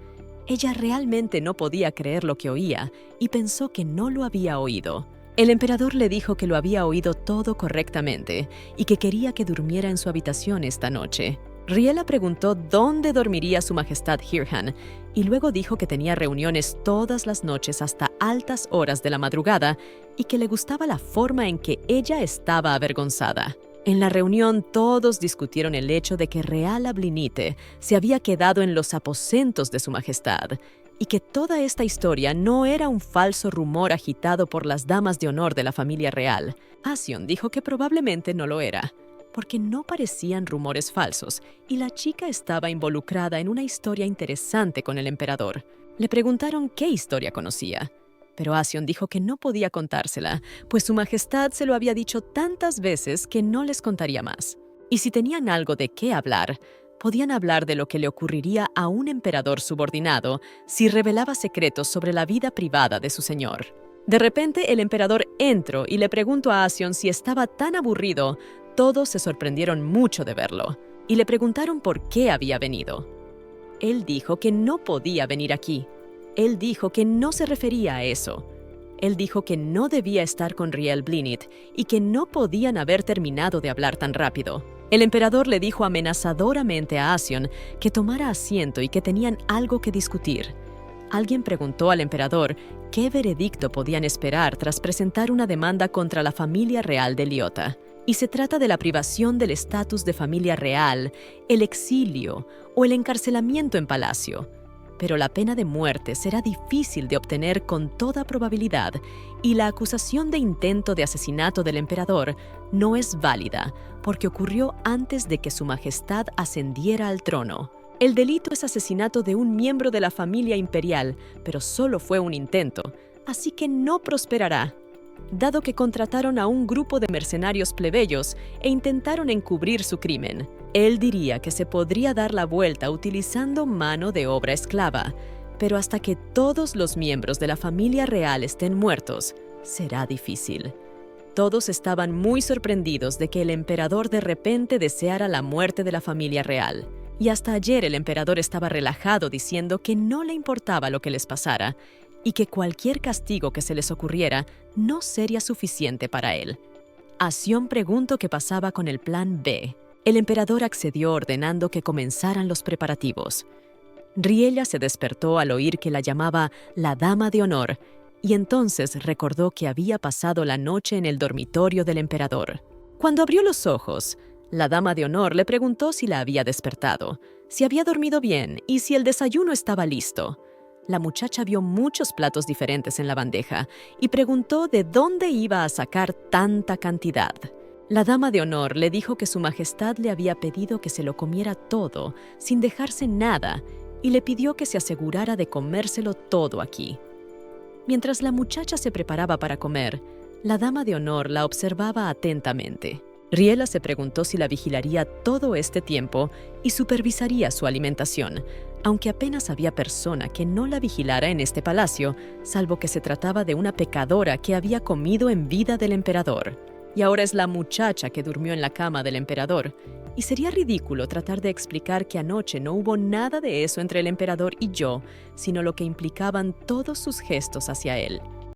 Ella realmente no podía creer lo que oía y pensó que no lo había oído. El emperador le dijo que lo había oído todo correctamente y que quería que durmiera en su habitación esta noche. Riela preguntó dónde dormiría su majestad Hirhan y luego dijo que tenía reuniones todas las noches hasta altas horas de la madrugada y que le gustaba la forma en que ella estaba avergonzada. En la reunión todos discutieron el hecho de que Riela Blinite se había quedado en los aposentos de su majestad y que toda esta historia no era un falso rumor agitado por las damas de honor de la familia real. Asion dijo que probablemente no lo era, porque no parecían rumores falsos y la chica estaba involucrada en una historia interesante con el emperador. Le preguntaron qué historia conocía, pero Asion dijo que no podía contársela, pues su majestad se lo había dicho tantas veces que no les contaría más. Y si tenían algo de qué hablar, podían hablar de lo que le ocurriría a un emperador subordinado si revelaba secretos sobre la vida privada de su señor. De repente, el emperador entró y le preguntó a Asion si estaba tan aburrido. Todos se sorprendieron mucho de verlo y le preguntaron por qué había venido. Él dijo que no podía venir aquí. Él dijo que no se refería a eso. Él dijo que no debía estar con Riela Blinit y que no podían haber terminado de hablar tan rápido. El emperador le dijo amenazadoramente a Asion que tomara asiento y que tenían algo que discutir. Alguien preguntó al emperador qué veredicto podían esperar tras presentar una demanda contra la familia real de Liota. Y se trata de la privación del estatus de familia real, el exilio o el encarcelamiento en palacio. Pero la pena de muerte será difícil de obtener con toda probabilidad y la acusación de intento de asesinato del emperador no es válida porque ocurrió antes de que su majestad ascendiera al trono. El delito es asesinato de un miembro de la familia imperial, pero solo fue un intento, así que no prosperará, dado que contrataron a un grupo de mercenarios plebeyos e intentaron encubrir su crimen. Él diría que se podría dar la vuelta utilizando mano de obra esclava, pero hasta que todos los miembros de la familia real estén muertos, será difícil. Todos estaban muy sorprendidos de que el emperador de repente deseara la muerte de la familia real. Y hasta ayer el emperador estaba relajado diciendo que no le importaba lo que les pasara y que cualquier castigo que se les ocurriera no sería suficiente para él. Asion preguntó qué pasaba con el plan B. El emperador accedió ordenando que comenzaran los preparativos. Riela se despertó al oír que la llamaba la dama de honor y entonces recordó que había pasado la noche en el dormitorio del emperador. Cuando abrió los ojos, la dama de honor le preguntó si la había despertado, si había dormido bien y si el desayuno estaba listo. La muchacha vio muchos platos diferentes en la bandeja y preguntó de dónde iba a sacar tanta cantidad. La dama de honor le dijo que su majestad le había pedido que se lo comiera todo, sin dejarse nada, y le pidió que se asegurara de comérselo todo aquí. Mientras la muchacha se preparaba para comer, la dama de honor la observaba atentamente. Riela se preguntó si la vigilaría todo este tiempo y supervisaría su alimentación, aunque apenas había persona que no la vigilara en este palacio, salvo que se trataba de una pecadora que había comido en vida del emperador. Y ahora es la muchacha que durmió en la cama del emperador. Y sería ridículo tratar de explicar que anoche no hubo nada de eso entre el emperador y yo, sino lo que implicaban todos sus gestos hacia él.